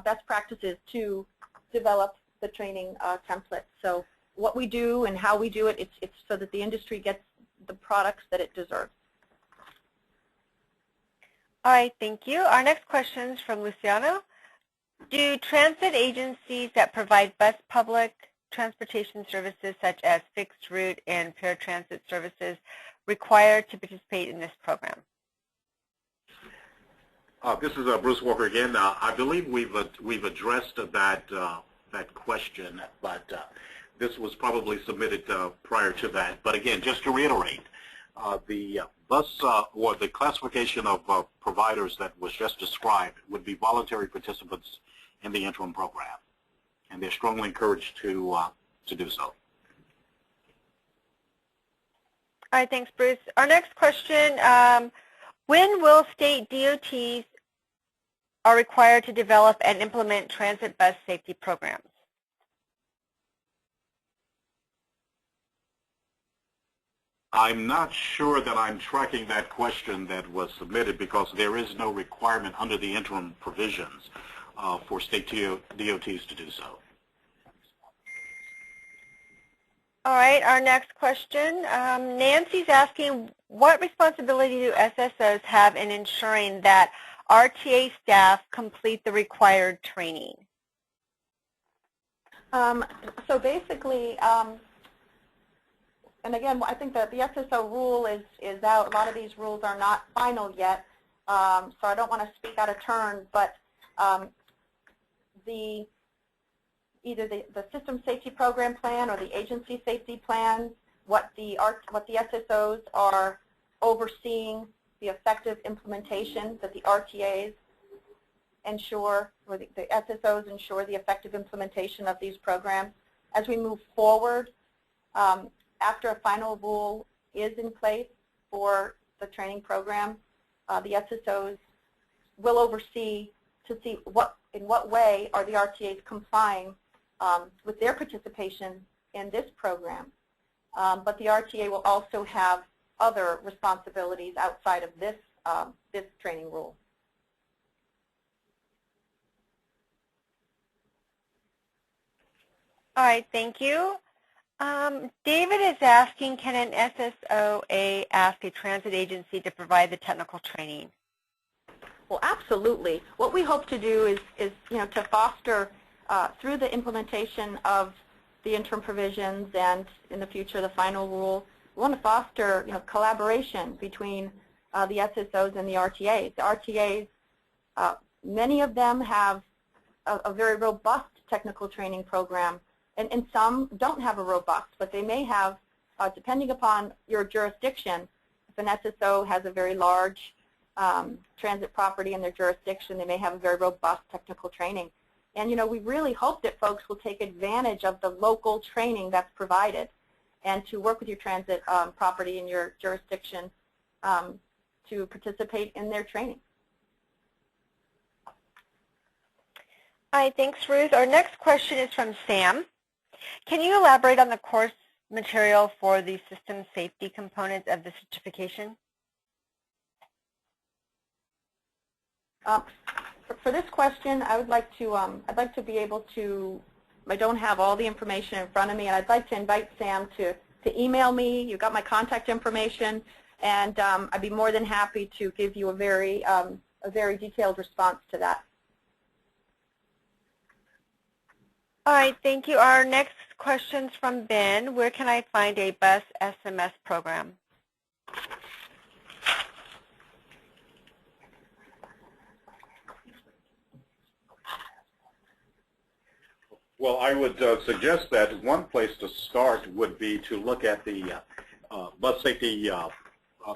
best practices to develop the training template. So what we do and how we do it, it's so that the industry gets the products that it deserves. All right, thank you. Our next question is from Luciano. Do transit agencies that provide bus public transportation services such as fixed route and paratransit services required to participate in this program? This is Bruce Walker again. I believe we've addressed that question, but this was probably submitted prior to that. But again, just to reiterate, the bus or the classification of providers that was just described would be voluntary participants in the interim program, and they're strongly encouraged to do so. All right, thanks, Bruce. Our next question, when will state DOTs are required to develop and implement transit bus safety programs? I'm not sure that I'm tracking that question that was submitted because there is no requirement under the interim provisions for state DOTs to do so. All right, our next question. Nancy's asking, what responsibility do SSOs have in ensuring that RTA staff complete the required training? So basically, and again, I think that the SSO rule is out. A lot of these rules are not final yet, so I don't want to speak out of turn, but either the system safety program plan or the agency safety plan, what the SSOs are overseeing the effective implementation, that the RTAs ensure, or the SSOs ensure the effective implementation of these programs. As we move forward, after a final rule is in place for the training program, the SSOs will oversee to see in what way are the RTAs complying with their participation in this program. But the RTA will also have other responsibilities outside of this, this training rule. All right, thank you. David is asking, can an SSOA ask a transit agency to provide the technical training? Well, absolutely. What we hope to do is to foster through the implementation of the interim provisions and in the future the final rule, we want to foster collaboration between the SSOs and the RTAs. The RTAs, many of them have a very robust technical training program, and some don't have a robust, but they may have, depending upon your jurisdiction, if an SSO has a very large transit property in their jurisdiction, they may have a very robust technical training. And we really hope that folks will take advantage of the local training that's provided and to work with your transit property in your jurisdiction to participate in their training. All right, thanks, Ruth. Our next question is from Sam. Can you elaborate on the course material for the system safety components of the certification? For this question, I would like to, I'd like to be able to, I don't have all the information in front of me, and I'd like to invite Sam to email me. You've got my contact information, and I'd be more than happy to give you a very detailed response to that. All right, thank you. Our next question is from Ben. Where can I find a bus SMS program? Well, I would suggest that one place to start would be to look at the bus safety, the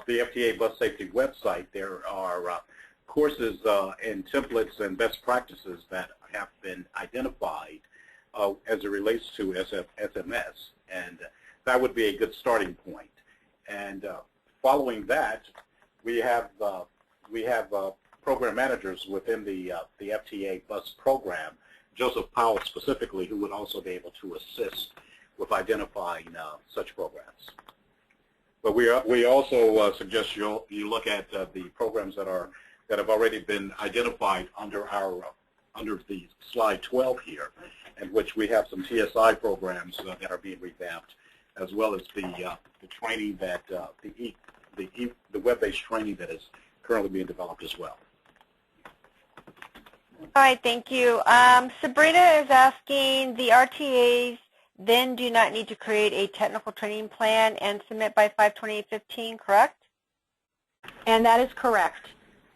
FTA bus safety website. There are courses and templates and best practices that have been identified as it relates to SMS, and that would be a good starting point. And following that, we have program managers within the FTA bus program, Joseph Powell specifically, who would also be able to assist with identifying such programs. But we also suggest you look at the programs that have already been identified under the slide 12 here, in which we have some TSI programs that are being revamped, as well as the training that the web-based training that is currently being developed as well. All right, thank you. Sabrina is asking, the RTAs then do not need to create a technical training plan and submit by 5/28/15, correct? And that is correct.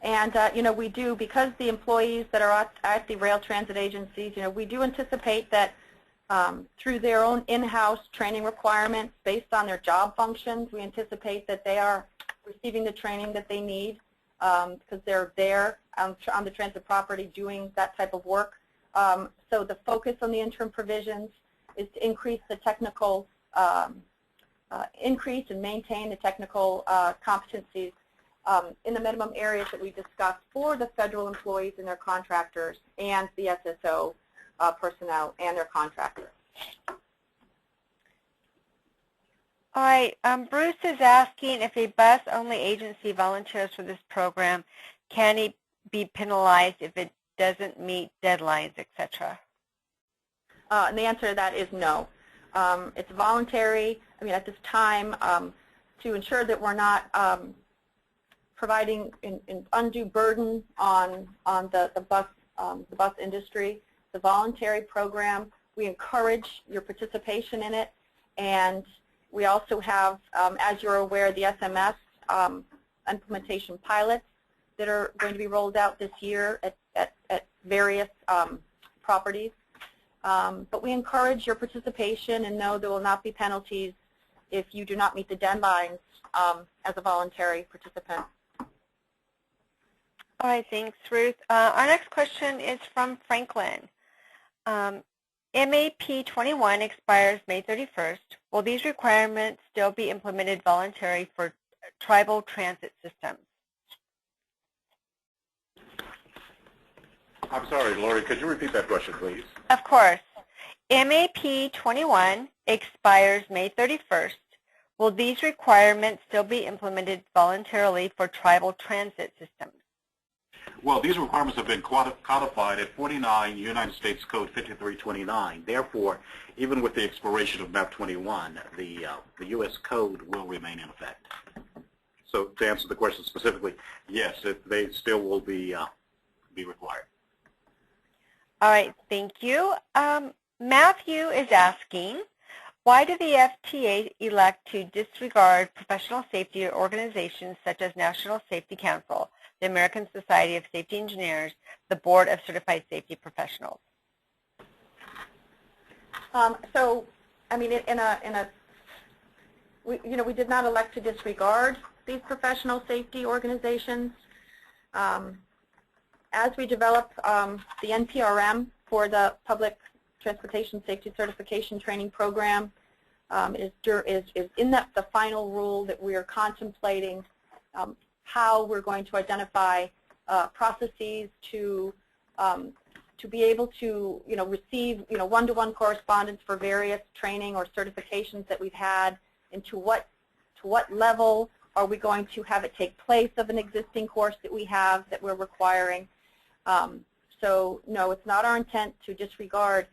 And, we do, because the employees that are at the rail transit agencies, we do anticipate that through their own in-house training requirements based on their job functions, we anticipate that they are receiving the training that they need because they're there on the transit property doing that type of work. So the focus on the interim provisions is to increase the technical, increase and maintain the technical competencies in the minimum areas that we discussed for the federal employees and their contractors and the SSO personnel and their contractors. All right, Bruce is asking if a bus-only agency volunteers for this program, can he be penalized if it doesn't meet deadlines, etc.? And the answer to that is no. It's voluntary. I mean, at this time, to ensure that we're not providing an undue burden on the bus industry, the voluntary program, we encourage your participation in it, and we also have, as you're aware, the SMS implementation pilots that are going to be rolled out this year at various properties. But we encourage your participation and know there will not be penalties if you do not meet the deadlines as a voluntary participant. All right, thanks, Ruth. Our next question is from Franklin. MAP 21 expires May 31st. Will these requirements still be implemented voluntarily for tribal transit systems? I'm sorry, Lori, could you repeat that question, please? Of course. MAP 21 expires May 31st. Will these requirements still be implemented voluntarily for tribal transit systems? Well, these requirements have been codified at 49 United States Code 5329. Therefore, even with the expiration of MAP 21, the U.S. Code will remain in effect. So to answer the question specifically, yes, they still will be required. All right, thank you. Matthew is asking, why do the FTA elect to disregard professional safety organizations such as National Safety Council, the American Society of Safety Engineers, the Board of Certified Safety Professionals? So, I mean, we did not elect to disregard these professional safety organizations. As we develop the NPRM for the Public Transportation Safety Certification Training Program, is in the final rule that we are contemplating how we're going to identify processes to be able to receive one-to-one correspondence for various training or certifications that we've had, and to what level are we going to have it take place of an existing course that we have that we're requiring. So no, it's not our intent to disregard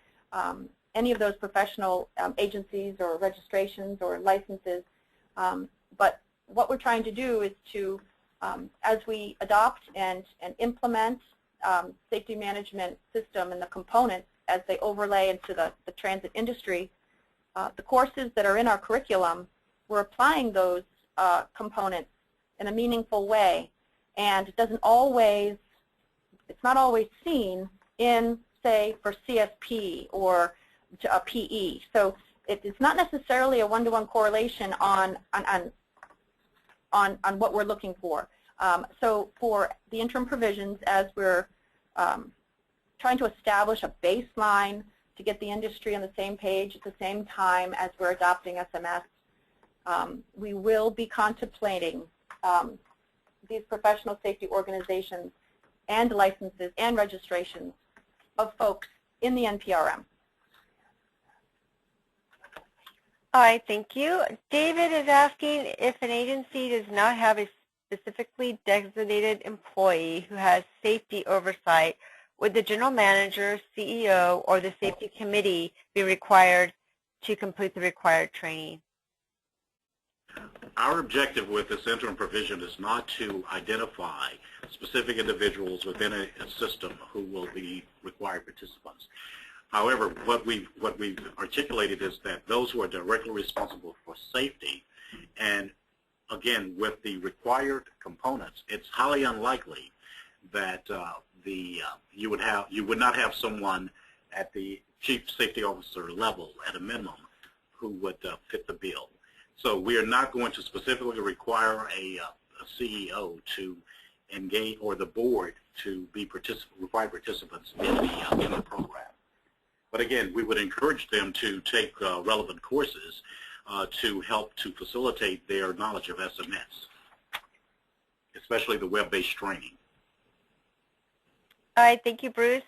any of those professional agencies or registrations or licenses, but what we're trying to do is to, as we adopt and implement safety management system and the components as they overlay into the transit industry, the courses that are in our curriculum, we're applying those components in a meaningful way, and it's not always seen in, say, for CSP or a PE. So it's not necessarily a one-to-one correlation on what we're looking for. So for the interim provisions, as we're trying to establish a baseline to get the industry on the same page at the same time as we're adopting SMS, we will be contemplating these professional safety organizations and licenses and registrations of folks in the NPRM. All right, thank you. David is asking if an agency does not have a specifically designated employee who has safety oversight, would the general manager, CEO, or the safety committee be required to complete the required training? Our objective with this interim provision is not to identify specific individuals within a system who will be required participants. However, what we've articulated is that those who are directly responsible for safety, and again, with the required components, it's highly unlikely that you would not have someone at the chief safety officer level at a minimum who would fit the bill. So we are not going to specifically require a CEO to engage, or the board to be required participants in the program. But again, we would encourage them to take relevant courses to help to facilitate their knowledge of SMS, especially the web-based training. All right, thank you, Bruce.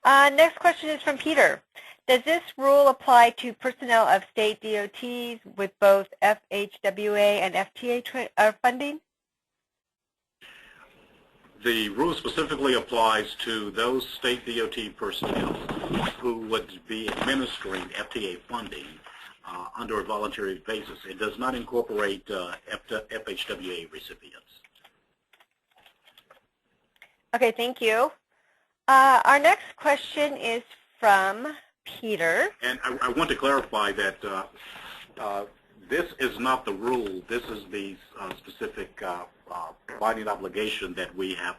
Next question is from Peter. Does this rule apply to personnel of state DOTs with both FHWA and FTA funding? The rule specifically applies to those state DOT personnel who would be administering FTA funding under a voluntary basis. It does not incorporate FHWA recipients. Okay, thank you. Our next question is from Peter. And I want to clarify that this is not the rule. This is the specific binding obligation that we have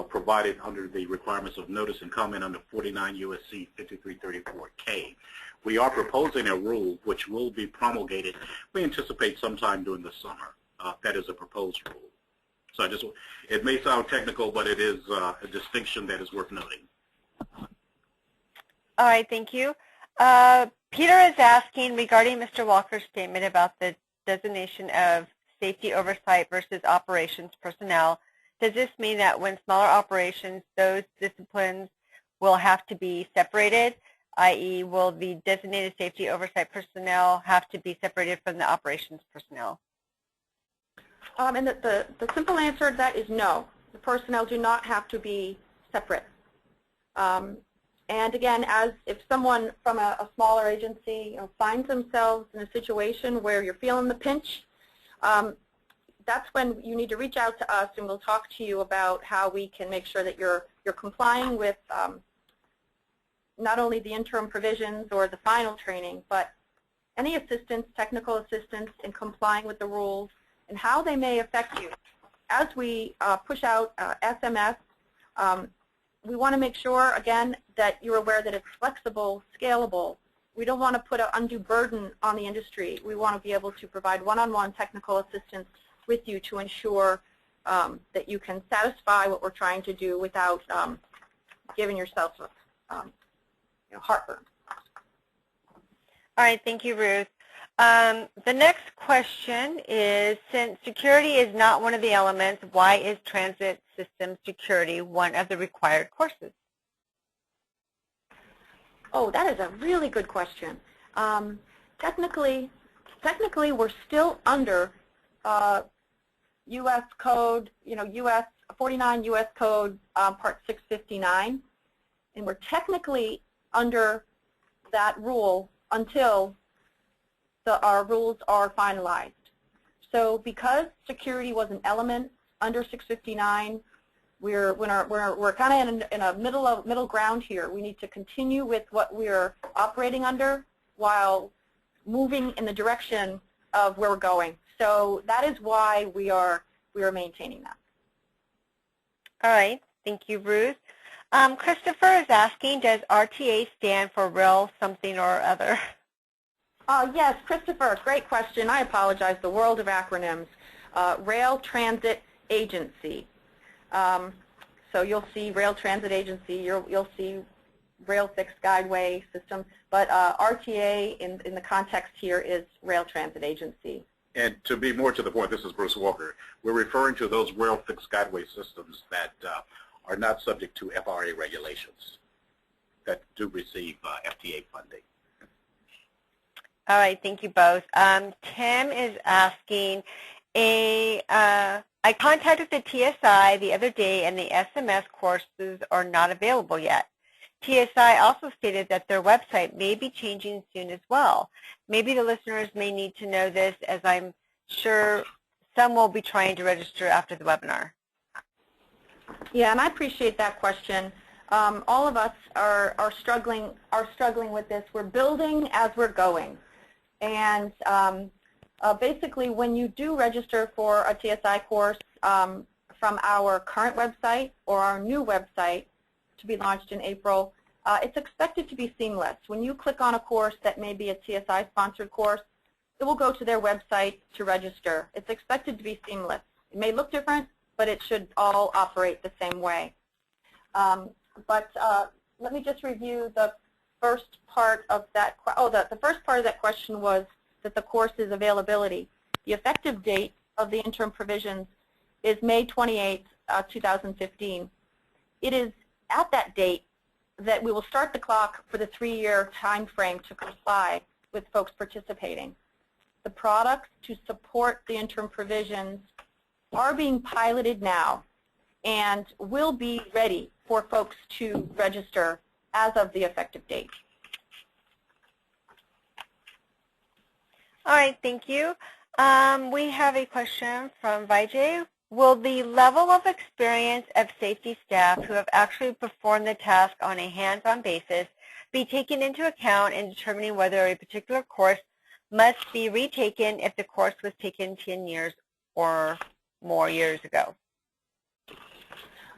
provided under the requirements of notice and comment under 49 U.S.C. 5334K. We are proposing a rule which will be promulgated, we anticipate sometime during the summer. That is a proposed rule. So it may sound technical, but it is a distinction that is worth noting. All right, thank you. Peter is asking regarding Mr. Walker's statement about the designation of safety oversight versus operations personnel. Does this mean that when smaller operations, those disciplines will have to be separated, i.e. will the designated safety oversight personnel have to be separated from the operations personnel? And the simple answer to that is no. The personnel do not have to be separate. And again, if someone from a smaller agency finds themselves in a situation where you're feeling the pinch, that's when you need to reach out to us, and we'll talk to you about how we can make sure that you're complying with not only the interim provisions or the final training, but any assistance, technical assistance in complying with the rules and how they may affect you. As we push out SMS, we want to make sure, again, that you're aware that it's flexible, scalable. We don't want to put an undue burden on the industry. We want to be able to provide one-on-one technical assistance with you to ensure that you can satisfy what we're trying to do without giving yourself heartburn. All right, thank you, Ruth. The next question is, since security is not one of the elements, why is transit system security one of the required courses? Oh, that is a really good question. Technically, we're still under U.S. Code, U.S. 49 U.S. Code Part 659, and we're technically under that rule until our rules are finalized. So because security was an element under 659, we're kind of in a middle ground here. We need to continue with what we're operating under while moving in the direction of where we're going. So that is why we are maintaining that. All right, thank you, Ruth. Christopher is asking, does RTA stand for Rail Something or Other? Yes, Christopher, great question. I apologize, the world of acronyms. Rail Transit Agency. So you'll see Rail Transit Agency, you'll see Rail Fixed Guideway System, but RTA in the context here is Rail Transit Agency. And to be more to the point, this is Bruce Walker. We're referring to those rail-fixed guideway systems that are not subject to FRA regulations that do receive FTA funding. All right, thank you both. Tim is asking, I contacted the TSI the other day and the SMS courses are not available yet. TSI also stated that their website may be changing soon as well. Maybe the listeners may need to know this, as I'm sure some will be trying to register after the webinar. Yeah, and I appreciate that question. All of us are struggling with this. We're building as we're going. And basically, when you do register for a TSI course from our current website or our new website to be launched in April, it's expected to be seamless. When you click on a course that may be a TSI-sponsored course, it will go to their website to register. It's expected to be seamless. It may look different, but it should all operate the same way. But let me just review the first part of that. The first part of that question was that the course's availability. The effective date of the interim provisions is May 28, 2015. It is at that date that we will start the clock for the 3-year time frame to comply with folks participating. The products to support the interim provisions are being piloted now and will be ready for folks to register as of the effective date. All right, thank you. We have a question from Vijay. Will the level of experience of safety staff who have actually performed the task on a hands-on basis be taken into account in determining whether a particular course must be retaken if the course was taken 10 years or more years ago?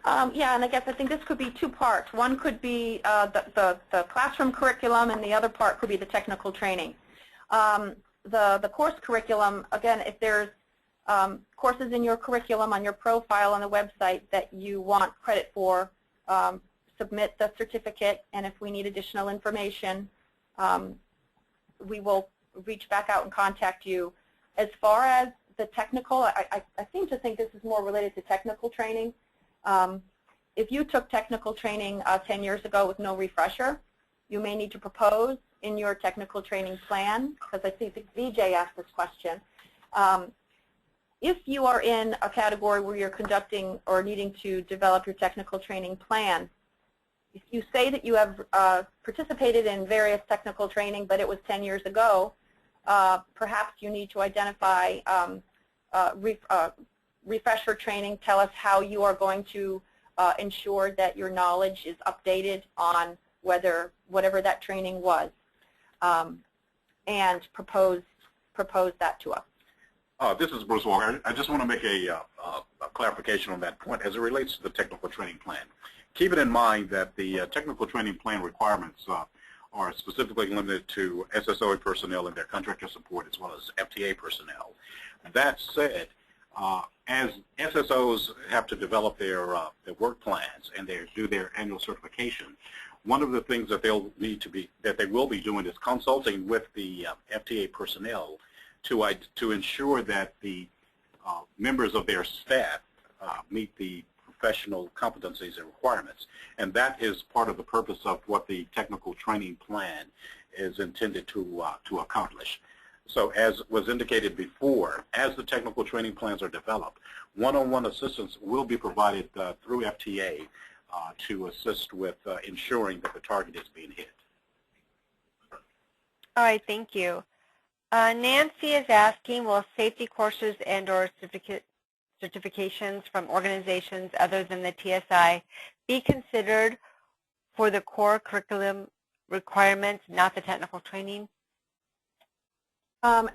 Yeah, and I think this could be two parts. One could be the classroom curriculum, and the other part could be the technical training. The course curriculum, again, if there's courses in your curriculum on your profile on the website that you want credit for, submit the certificate, and if we need additional information, we will reach back out and contact you. As far as the technical, I seem to think this is more related to technical training. If you took technical training 10 years ago with no refresher, you may need to propose in your technical training plan, because I think VJ asked this question. If you are in a category where you're conducting or needing to develop your technical training plan, if you say that you have participated in various technical training, but it was 10 years ago, perhaps you need to identify refresher training. Tell us how you are going to ensure that your knowledge is updated on whatever that training was, and propose that to us. This is Bruce Walker. I just want to make a clarification on that point as it relates to the technical training plan. Keep it in mind that the technical training plan requirements are specifically limited to SSOA personnel and their contractor support, as well as FTA personnel. That said, as SSOs have to develop their work plans and do their annual certification, one of the things that they will be doing is consulting with the FTA personnel to ensure that the members of their staff meet the professional competencies and requirements. And that is part of the purpose of what the technical training plan is intended to accomplish. So as was indicated before, as the technical training plans are developed, one-on-one assistance will be provided through FTA to assist with ensuring that the target is being hit. All right, thank you. Nancy is asking, will safety courses and or certifications from organizations other than the TSI be considered for the core curriculum requirements, not the technical training? Not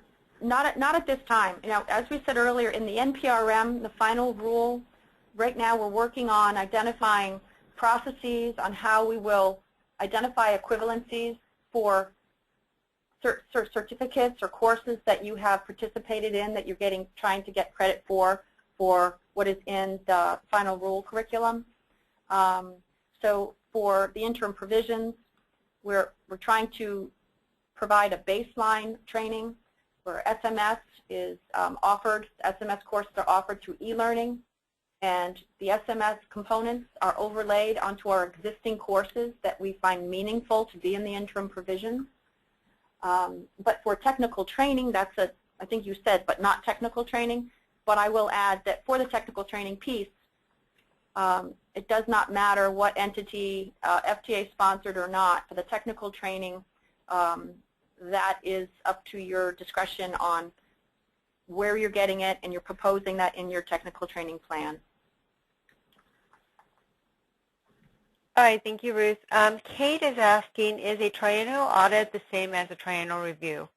at this time. You know, as we said earlier, in the NPRM, the final rule, right now we're working on identifying processes on how we will identify equivalencies for certificates or courses that you have participated in that you're trying to get credit for what is in the final rule curriculum. So for the interim provisions, we're trying to provide a baseline training where SMS is offered. SMS courses are offered through e-learning, and the SMS components are overlaid onto our existing courses that we find meaningful to be in the interim provisions. But for technical training, that's I think you said, but not technical training. But I will add that for the technical training piece, it does not matter what entity, FTA sponsored or not, for the technical training, that is up to your discretion on where you're getting it, and you're proposing that in your technical training plan. All right, thank you, Ruth. Kate is asking, is a triennial audit the same as a triennial review?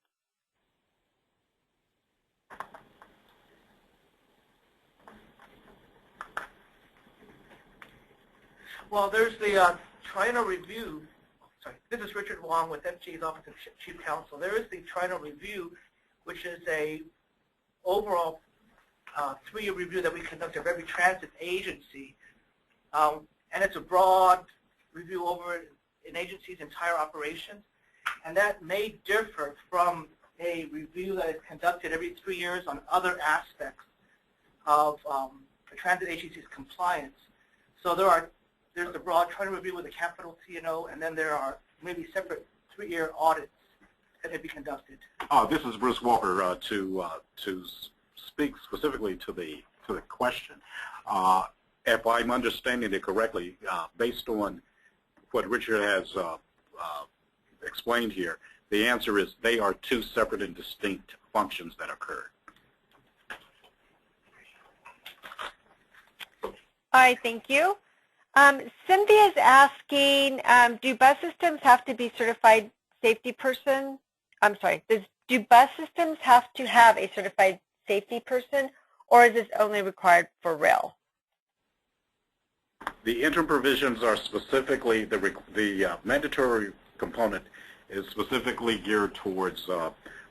Well, there's the triennial review. Sorry, this is Richard Wong with FGA's Office of Chief Counsel. There is the triennial review, which is a overall 3-year review that we conduct of every transit agency. And it's a broad review over an agency's entire operations. And that may differ from a review that is conducted every 3 years on other aspects of the transit agency's compliance. So there's the broad triennial review with a capital T&O, and then there are maybe separate 3-year audits that may be conducted. This is Bruce Walker to speak specifically to the question. If I'm understanding it correctly, based on what Richard has explained here, the answer is they are 2 separate and distinct functions that occur. All right, thank you. Cynthia is asking, do bus systems have to be certified safety person? I'm sorry, do bus systems have to have a certified safety person, or is this only required for rail? The interim provisions are specifically, the mandatory component is specifically geared towards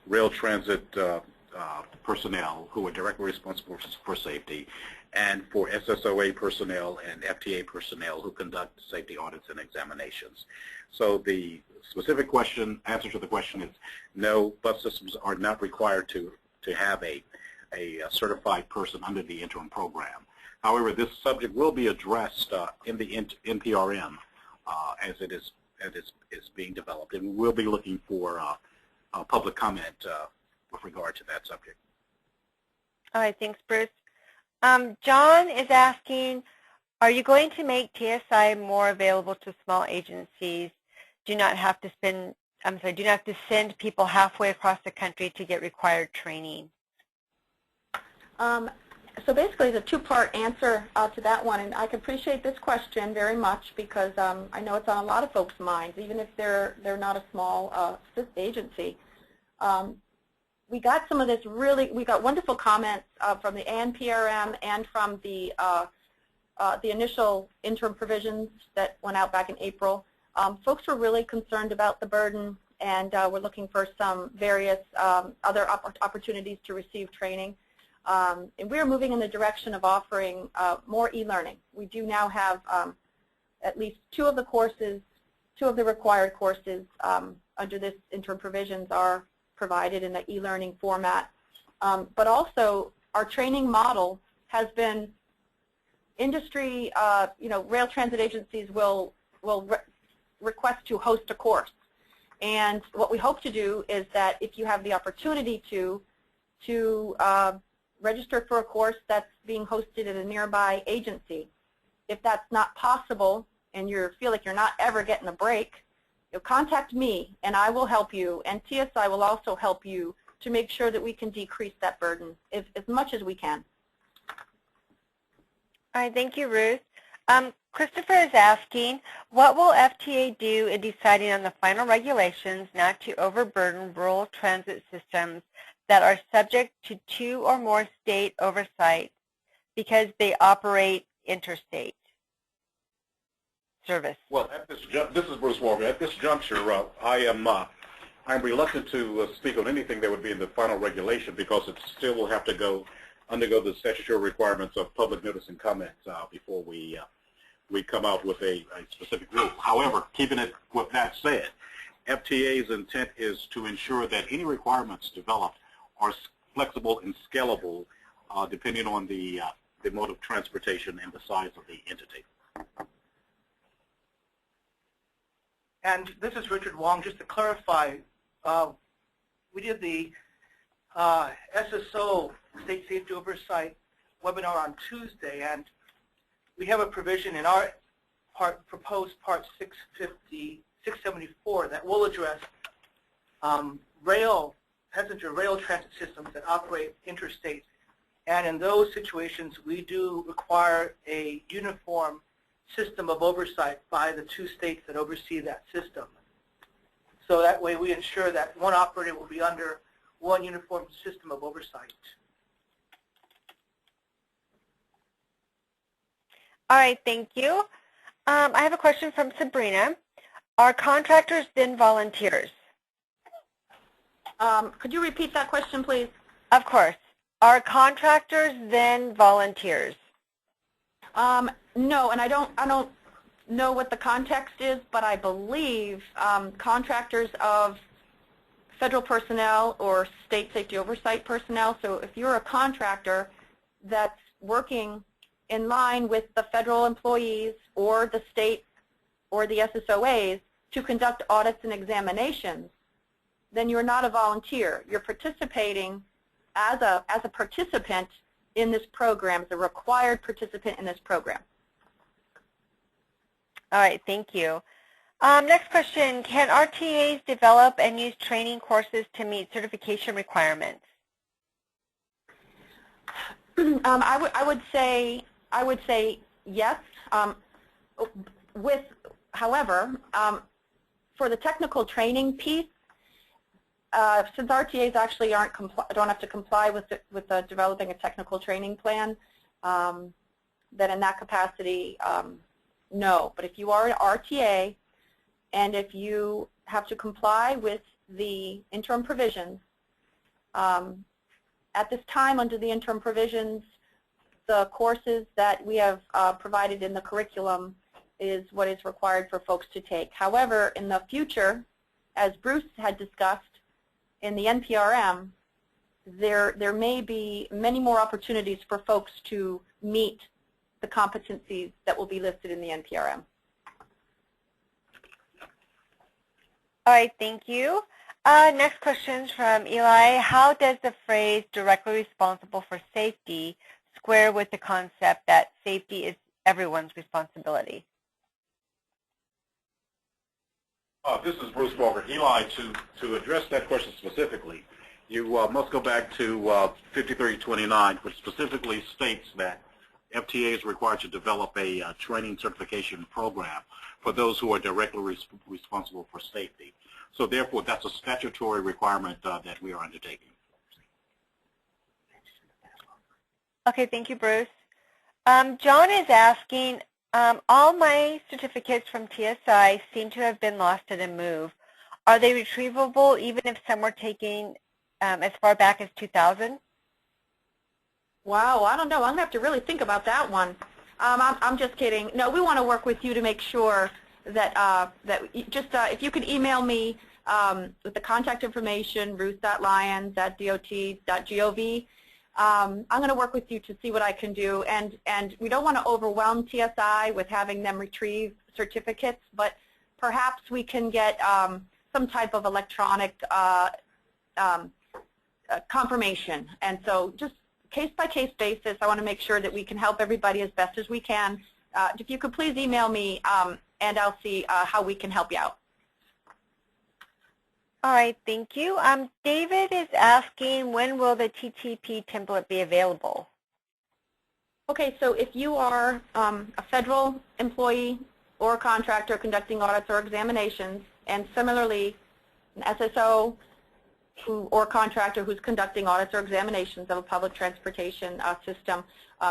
rail transit personnel who are directly responsible for safety, and for SSOA personnel and FTA personnel who conduct safety audits and examinations. So the specific answer to the question is no, bus systems are not required to have a certified person under the interim program. However, this subject will be addressed in the NPRM as it is being developed, and we'll be looking for public comment with regard to that subject. All right, thanks, Bruce. John is asking, are you going to make TSI more available to small agencies? Do not have to send people halfway across the country to get required training. So basically, it's a 2-part answer to that one, and I can appreciate this question very much because I know it's on a lot of folks' minds, even if they're not a small agency. We got some of this we got wonderful comments from the ANPRM and from the initial interim provisions that went out back in April. Folks were really concerned about the burden, and we're looking for some various other opportunities to receive training. And we're moving in the direction of offering more e-learning. We do now have at least 2 of the required courses under this interim provisions are provided in the e-learning format. But also, our training model has been industry, rail transit agencies will request to host a course. And what we hope to do is that if you have the opportunity to register for a course that's being hosted at a nearby agency. If that's not possible and you feel like you're not ever getting a break, you'll contact me and I will help you, and TSI will also help you to make sure that we can decrease that burden as much as we can. All right, thank you, Ruth. Christopher is asking, what will FTA do in deciding on the final regulations not to overburden rural transit systems that are subject to 2 or more state oversight because they operate interstate service? Well, this is Bruce Walker. At this juncture, I'm reluctant to speak on anything that would be in the final regulation because it still will have to undergo the statutory requirements of public notice and comment before we come out with a specific rule. However, keeping it with that said, FTA's intent is to ensure that any requirements developed are flexible and scalable depending on the mode of transportation and the size of the entity. And this is Richard Wong. Just to clarify, we did the SSO, State Safety Oversight, webinar on Tuesday, and we have a provision in our proposed Part 674 that will address passenger rail transit systems that operate interstate. And in those situations, we do require a uniform system of oversight by the two states that oversee that system. So that way we ensure that one operator will be under one uniform system of oversight. All right, thank you. I have a question from Sabrina. Are contractors then volunteers? Could you repeat that question, please? Of course. Are contractors then volunteers? No, and I don't know what the context is, but I believe contractors of federal personnel or state safety oversight personnel, so if you're a contractor that's working in line with the federal employees or the state or the SSOAs to conduct audits and examinations, then you're not a volunteer. You're participating as a participant in this program, as a required participant in this program. All right, thank you. Next question, can RTAs develop and use training courses to meet certification requirements? I would say yes. However, for the technical training piece, since RTAs actually don't have to comply with developing a technical training plan, then in that capacity, no. But if you are an RTA and if you have to comply with the interim provisions, at this time under the interim provisions, the courses that we have provided in the curriculum is what is required for folks to take. However, in the future, as Bruce had discussed, in the NPRM, there may be many more opportunities for folks to meet the competencies that will be listed in the NPRM. All right, thank you. Next question from Eli. How does the phrase directly responsible for safety square with the concept that safety is everyone's responsibility? This is Bruce Walker. Eli, to address that question specifically, you must go back to 5329, which specifically states that FTA is required to develop a training certification program for those who are directly responsible for safety. So therefore, that's a statutory requirement that we are undertaking. Okay, thank you, Bruce. John is asking, all my certificates from TSI seem to have been lost in a move. Are they retrievable even if some were taken as far back as 2000? Wow, I don't know. I'm going to have to really think about that one. I'm just kidding. No, we want to work with you to make sure that, if you could email me with the contact information, ruth.lyons@dot.gov. I'm going to work with you to see what I can do, and we don't want to overwhelm TSI with having them retrieve certificates, but perhaps we can get some type of electronic confirmation. And so just case-by-case basis, I want to make sure that we can help everybody as best as we can. If you could please email me, and I'll see how we can help you out. All right, thank you. David is asking, when will the TTP template be available? Okay, so if you are a federal employee or a contractor conducting audits or examinations, and similarly an SSO or contractor who's conducting audits or examinations of a public transportation system,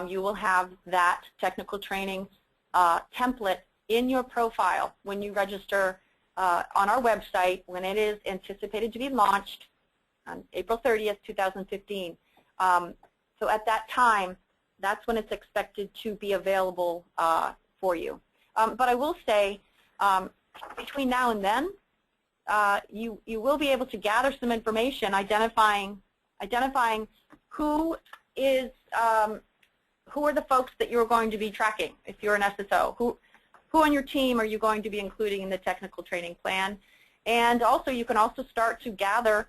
you will have that technical training template in your profile when you register on our website when it is anticipated to be launched on April 30th, 2015. So at that time, that's when it's expected to be available for you. But I will say, between now and then, you will be able to gather some information identifying identifying who are the folks that you're going to be tracking if you're an SSO. Who on your team are you going to be including in the technical training plan? And also, you can also start to gather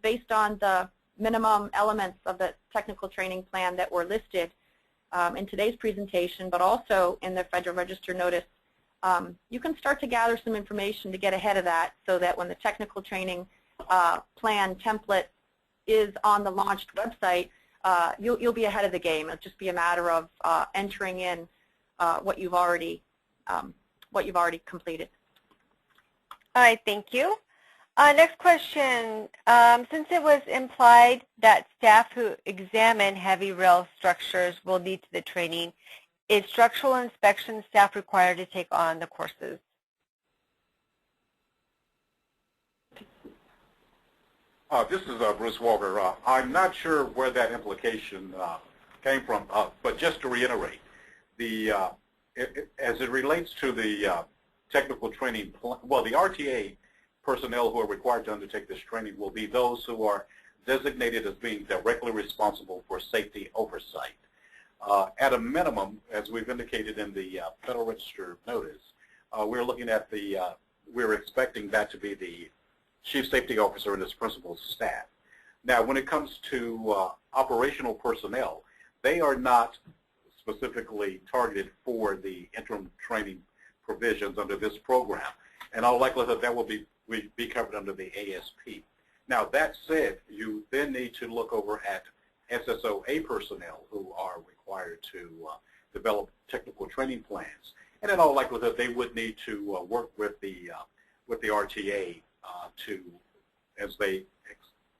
based on the minimum elements of the technical training plan that were listed in today's presentation, but also in the Federal Register notice. You can start to gather some information to get ahead of that so that when the technical training plan template is on the launched website, you'll be ahead of the game. It'll just be a matter of entering in what you've already completed. All right, thank you. Next question. Since it was implied that staff who examine heavy rail structures will need to the training, is structural inspection staff required to take on the courses? This is Bruce Walker. I'm not sure where that implication came from, but just to reiterate, as it relates to the technical training, well, the RTA personnel who are required to undertake this training will be those who are designated as being directly responsible for safety oversight. At a minimum, as we've indicated in the Federal Register notice, we're looking at we're expecting that to be the Chief Safety Officer and his principal staff. Now, when it comes to operational personnel, they are not specifically targeted for the interim training provisions under this program. In all likelihood, that will be covered under the ASP. Now, that said, you then need to look over at SSOA personnel who are required to develop technical training plans. And in all likelihood, they would need to work with the RTA as they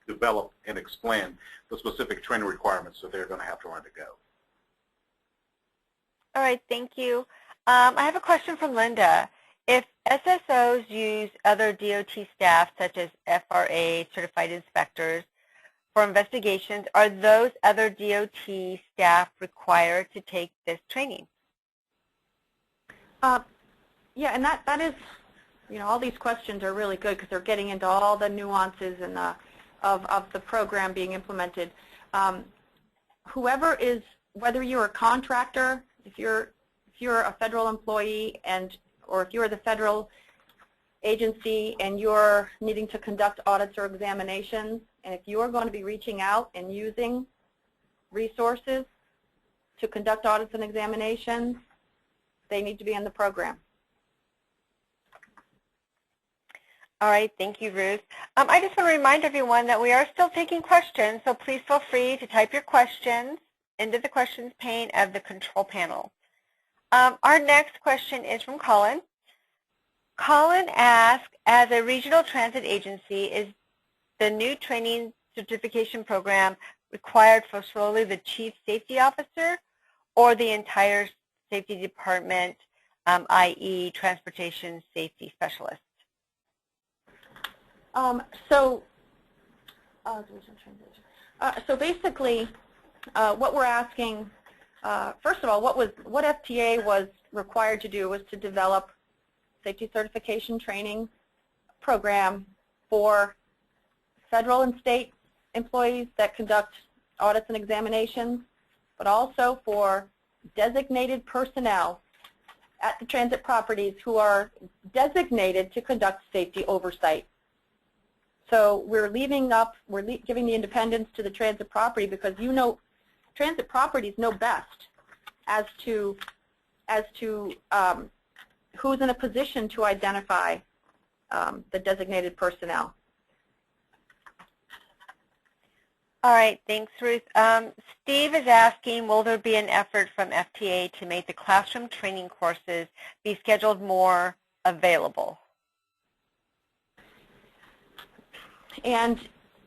develop and explain the specific training requirements that they're going to have to undergo. All right, thank you. I have a question from Linda. If SSOs use other DOT staff, such as FRA certified inspectors, for investigations, are those other DOT staff required to take this training? Yeah, and that is, all these questions are really good because they're getting into all the nuances and of the program being implemented. Whoever is, whether you're a contractor, if you're a federal employee, or if you're the federal agency and you're needing to conduct audits or examinations, and if you're going to be reaching out and using resources to conduct audits and examinations, they need to be in the program. All right, thank you, Ruth. I just want to remind everyone that we are still taking questions, so please feel free to type your questions into the questions pane of the control panel. Our next question is from Colin. Colin asks, as a regional transit agency, is the new training certification program required for solely the Chief Safety Officer or the entire safety department, i.e. Transportation Safety Specialist? So basically, what we're asking, first of all, what FTA was required to do was to develop safety certification training program for federal and state employees that conduct audits and examinations, but also for designated personnel at the transit properties who are designated to conduct safety oversight. So we're giving the independence to the transit property because transit properties know best as to who's in a position to identify the designated personnel. All right, thanks, Ruth. Steve is asking, will there be an effort from FTA to make the classroom training courses be scheduled more available? And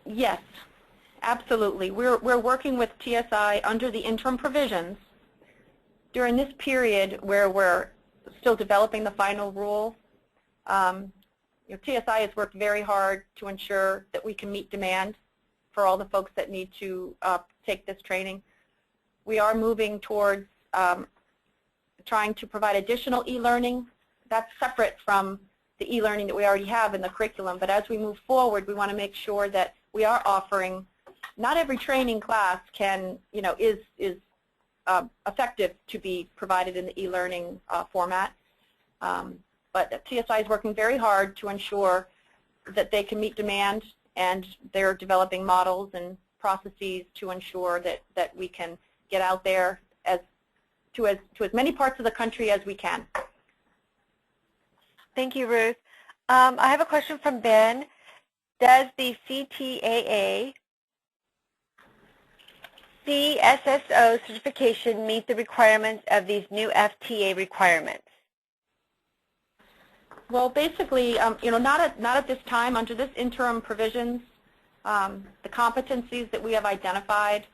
yes, absolutely. We're working with TSI under the interim provisions during this period where we're still developing the final rule. TSI has worked very hard to ensure that we can meet demand for all the folks that need to take this training. We are moving towards trying to provide additional e-learning. That's separate from the e-learning that we already have in the curriculum, but as we move forward, we want to make sure that we are offering not every training class can, is effective to be provided in the e-learning format. But TSI is working very hard to ensure that they can meet demand, and they're developing models and processes to ensure that we can get out there to as many parts of the country as we can. Thank you, Ruth. I have a question from Ben. Does the CTAA CSSO certification meet the requirements of these new FTA requirements? Well, basically, not at this time. Under this interim provisions, the competencies that we have identified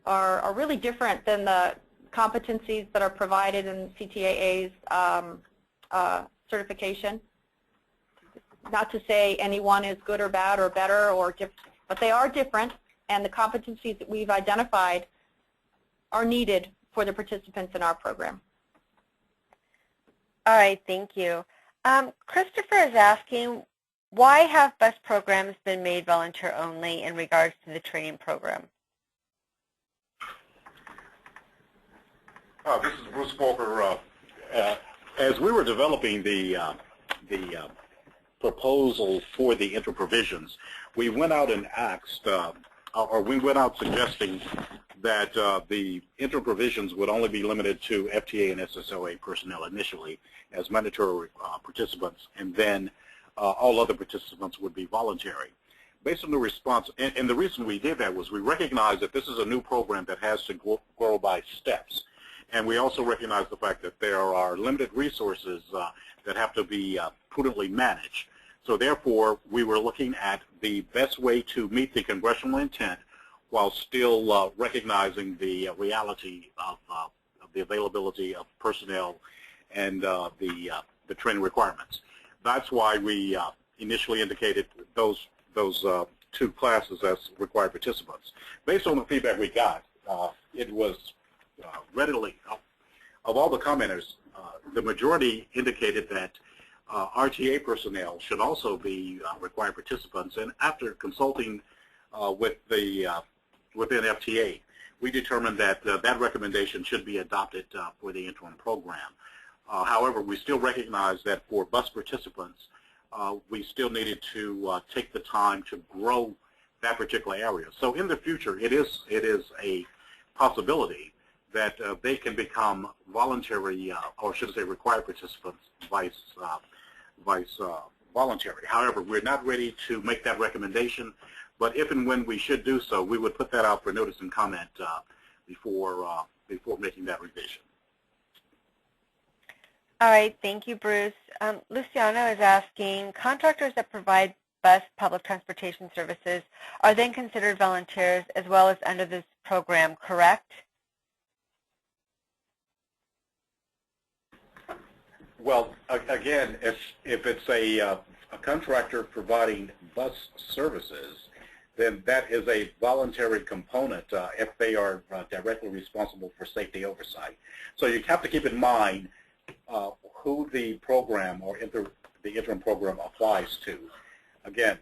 are really different than the competencies that are provided in CTAA's certification. Not to say any one is good or bad or better or different, but they are different, and the competencies that we've identified are needed for the participants in our program. All right, thank you. Christopher is asking, why have bus programs been made volunteer only in regards to the training program? This is Bruce Walker. As we were developing the proposal for the interim provisions, we went out and asked, or we went out suggesting that the interim provisions would only be limited to FTA and SSOA personnel initially as mandatory participants, and then all other participants would be voluntary. Based on the response, and the reason we did that was we recognize that this is a new program that has to grow by steps. And we also recognize the fact that there are limited resources that have to be prudently managed. So therefore, we were looking at the best way to meet the congressional intent while still recognizing the reality of the availability of personnel and the training requirements. That's why we initially indicated those two classes as required participants. Based on the feedback we got, it was readily, of all the commenters, the majority indicated that RTA personnel should also be required participants. And after consulting within FTA, we determined that that recommendation should be adopted for the interim program. However, we still recognize that for bus participants, we still needed to take the time to grow that particular area. So in the future, it is a possibility that they can become voluntary, or should I say required participants, vice voluntary. However, we're not ready to make that recommendation, but if and when we should do so, we would put that out for notice and comment before making that revision. All right, thank you, Bruce. Luciano is asking, contractors that provide bus public transportation services are then considered volunteers as well as under this program, correct? Well, again, if it's a contractor providing bus services, then that is a voluntary component if they are directly responsible for safety oversight. So you have to keep in mind who the program or the interim program applies to. Again,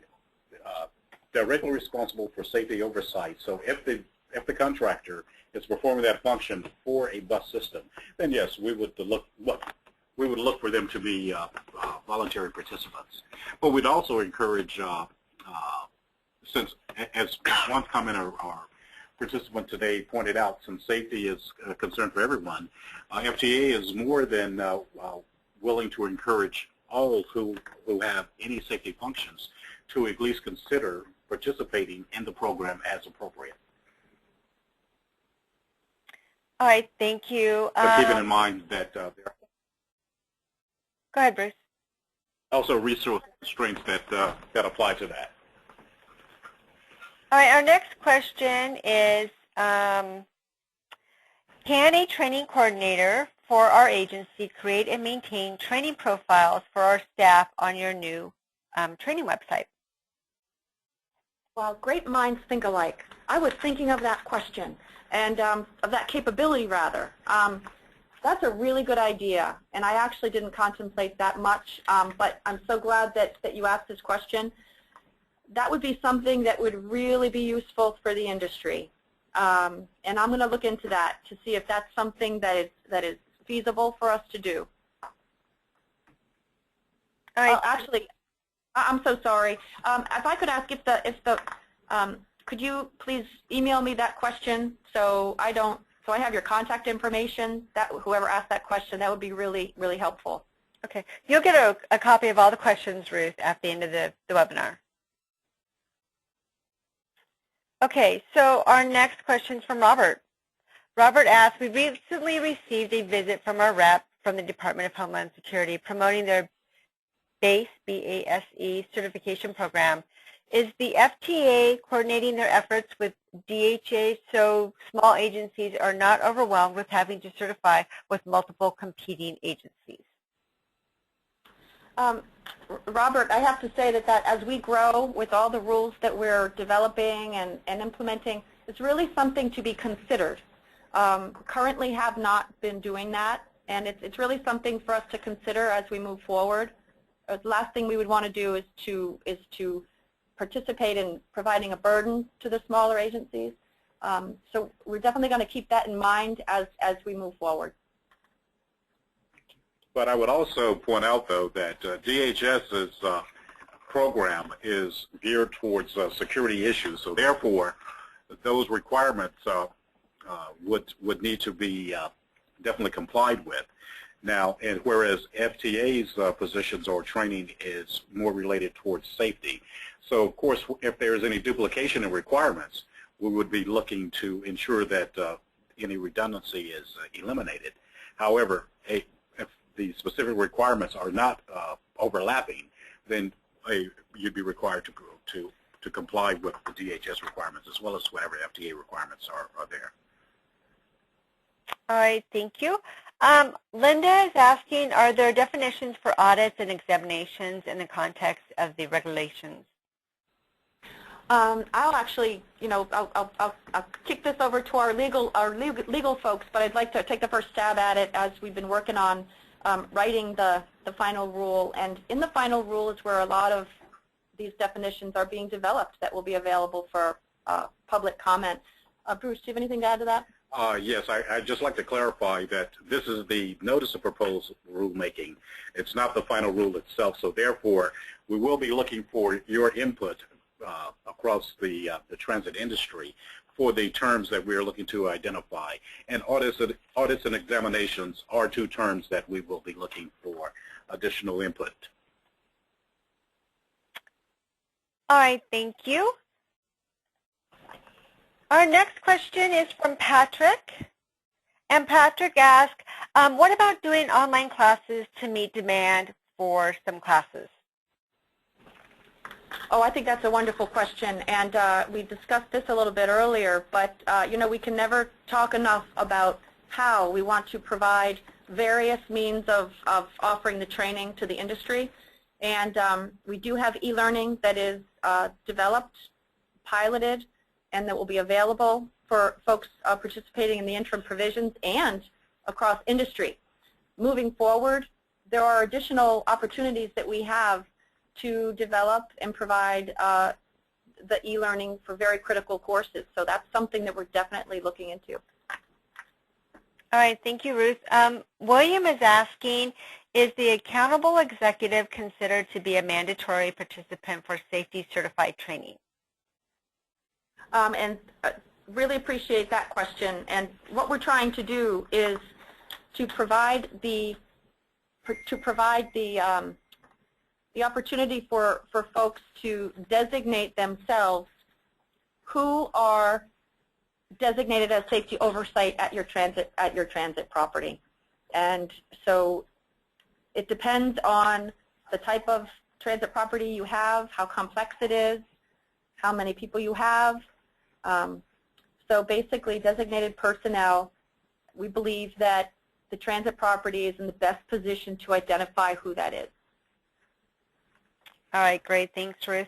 directly responsible for safety oversight. So if the contractor is performing that function for a bus system, then yes, we would look for them to be voluntary participants. But we'd also encourage, since as one commenter or participant today pointed out, since safety is a concern for everyone, FTA is more than willing to encourage all who have any safety functions to at least consider participating in the program as appropriate. All right, thank you. But keeping in mind that there are go ahead, Bruce. also resource constraints that apply to that. All right, our next question is, can a training coordinator for our agency create and maintain training profiles for our staff on your new training website? Well, great minds think alike. I was thinking of that question, and of that capability, rather. That's a really good idea, and I actually didn't contemplate that much, but I'm so glad that you asked this question. that would be something that would really be useful for the industry. And I'm going to look into that to see if that's something that is feasible for us to do. All right. Actually, I'm so sorry. If I could ask could you please email me that question so I have your contact information? That whoever asked that question, that would be really, really helpful. Okay. You'll get a copy of all the questions, Ruth, at the end of the webinar. Okay, so our next question is from Robert. Robert asks, we recently received a visit from our rep from the Department of Homeland Security promoting their BASE, B-A-S-E, certification program. Is the FTA coordinating their efforts with DHA so small agencies are not overwhelmed with having to certify with multiple competing agencies? Robert, I have to say that as we grow with all the rules that we're developing and implementing, it's really something to be considered. Currently have not been doing that, and it's really something for us to consider as we move forward. The last thing we would want to do is to participate in providing a burden to the smaller agencies. So we're definitely going to keep that in mind as we move forward. But I would also point out, though, that DHS's program is geared towards security issues. So therefore, those requirements would need to be definitely complied with. Now, and whereas FTA's positions or training is more related towards safety. So, of course, if there is any duplication in requirements, we would be looking to ensure that any redundancy is eliminated. However, if the specific requirements are not overlapping, then you'd be required to comply with the DHS requirements as well as whatever FTA requirements are there. All right, thank you. Linda is asking, are there definitions for audits and examinations in the context of the regulations? I'll actually, I'll kick this over to our legal folks, but I'd like to take the first stab at it as we've been working on writing the final rule. And in the final rule is where a lot of these definitions are being developed that will be available for public comment. Bruce, do you have anything to add to that? Yes, I'd just like to clarify that this is the notice of proposed rulemaking. It's not the final rule itself, so therefore we will be looking for your input across the transit industry for the terms that we are looking to identify. And audits and examinations are two terms that we will be looking for additional input. All right, thank you. Our next question is from Patrick. And Patrick asks, what about doing online classes to meet demand for some classes? Oh, I think that's a wonderful question, and we discussed this a little bit earlier, but we can never talk enough about how we want to provide various means of offering the training to the industry. And we do have e-learning that is developed, piloted, and that will be available for folks participating in the interim provisions and across industry. Moving forward, there are additional opportunities that we have to develop and provide the e-learning for very critical courses. So that's something that we're definitely looking into. All right, thank you, Ruth. William is asking, is the accountable executive considered to be a mandatory participant for safety certified training? And really appreciate that question. And what we're trying to do is to provide the opportunity for folks to designate themselves who are designated as safety oversight at your transit property. And so it depends on the type of transit property you have, how complex it is, how many people you have. So basically, designated personnel, we believe that the transit property is in the best position to identify who that is. All right, great. Thanks, Ruth.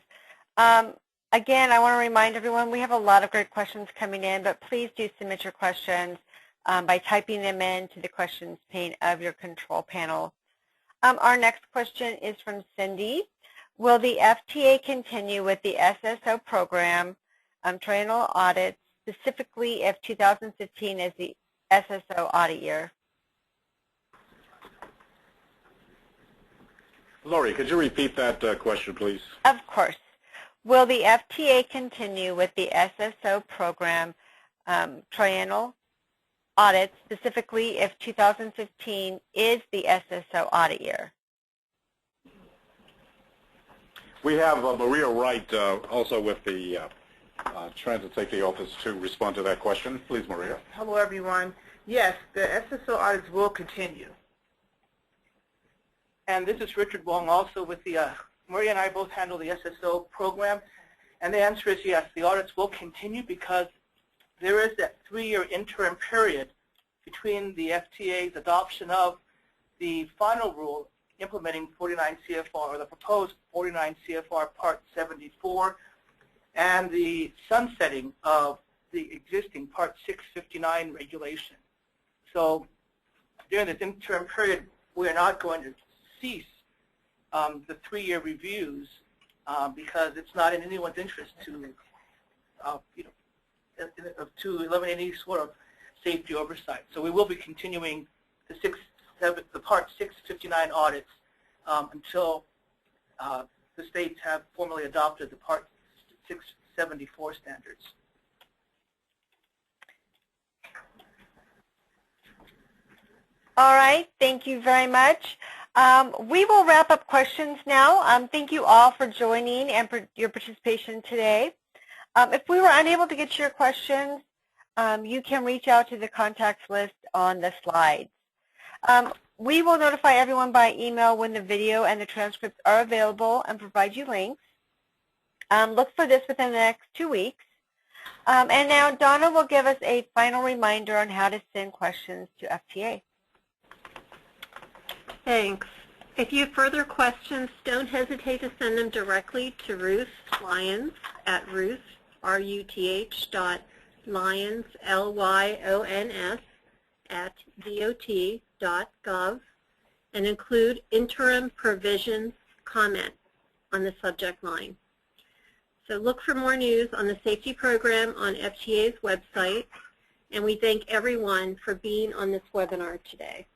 Again, I want to remind everyone we have a lot of great questions coming in, but please do submit your questions by typing them into the questions pane of your control panel. Our next question is from Cindy. Will the FTA continue with the SSO program triennial audits, specifically if 2015 is the SSO audit year? Lori, could you repeat that question, please? Of course. Will the FTA continue with the SSO program triennial audits, specifically if 2015 is the SSO audit year? We have Maria Wright also with the Transit Safety Office to respond to that question. Please, Maria. Hello, everyone. Yes, the SSO audits will continue. And this is Richard Wong, also with the, Maria and I both handle the SSO program. And the answer is yes, the audits will continue because there is that 3-year interim period between the FTA's adoption of the final rule implementing 49 CFR, or the proposed 49 CFR Part 74, and the sunsetting of the existing Part 659 regulation. So during this interim period, we are not going to cease the 3-year reviews because it's not in anyone's interest to, to eliminate any sort of safety oversight. So we will be continuing the Part 659 audits until the states have formally adopted the Part 674 standards. All right, thank you very much. We will wrap up questions now. Thank you all for joining and for your participation today. If we were unable to get to your questions, you can reach out to the contacts list on the slides. We will notify everyone by email when the video and the transcripts are available and provide you links. Look for this within the next 2 weeks. And now Donna will give us a final reminder on how to send questions to FTA. Thanks. If you have further questions, don't hesitate to send them directly to Ruth Lyons at Ruth, RUTH.Lyons, LYONS, at DOT.gov, and include interim provisions comment on the subject line. So look for more news on the safety program on FTA's website, and we thank everyone for being on this webinar today.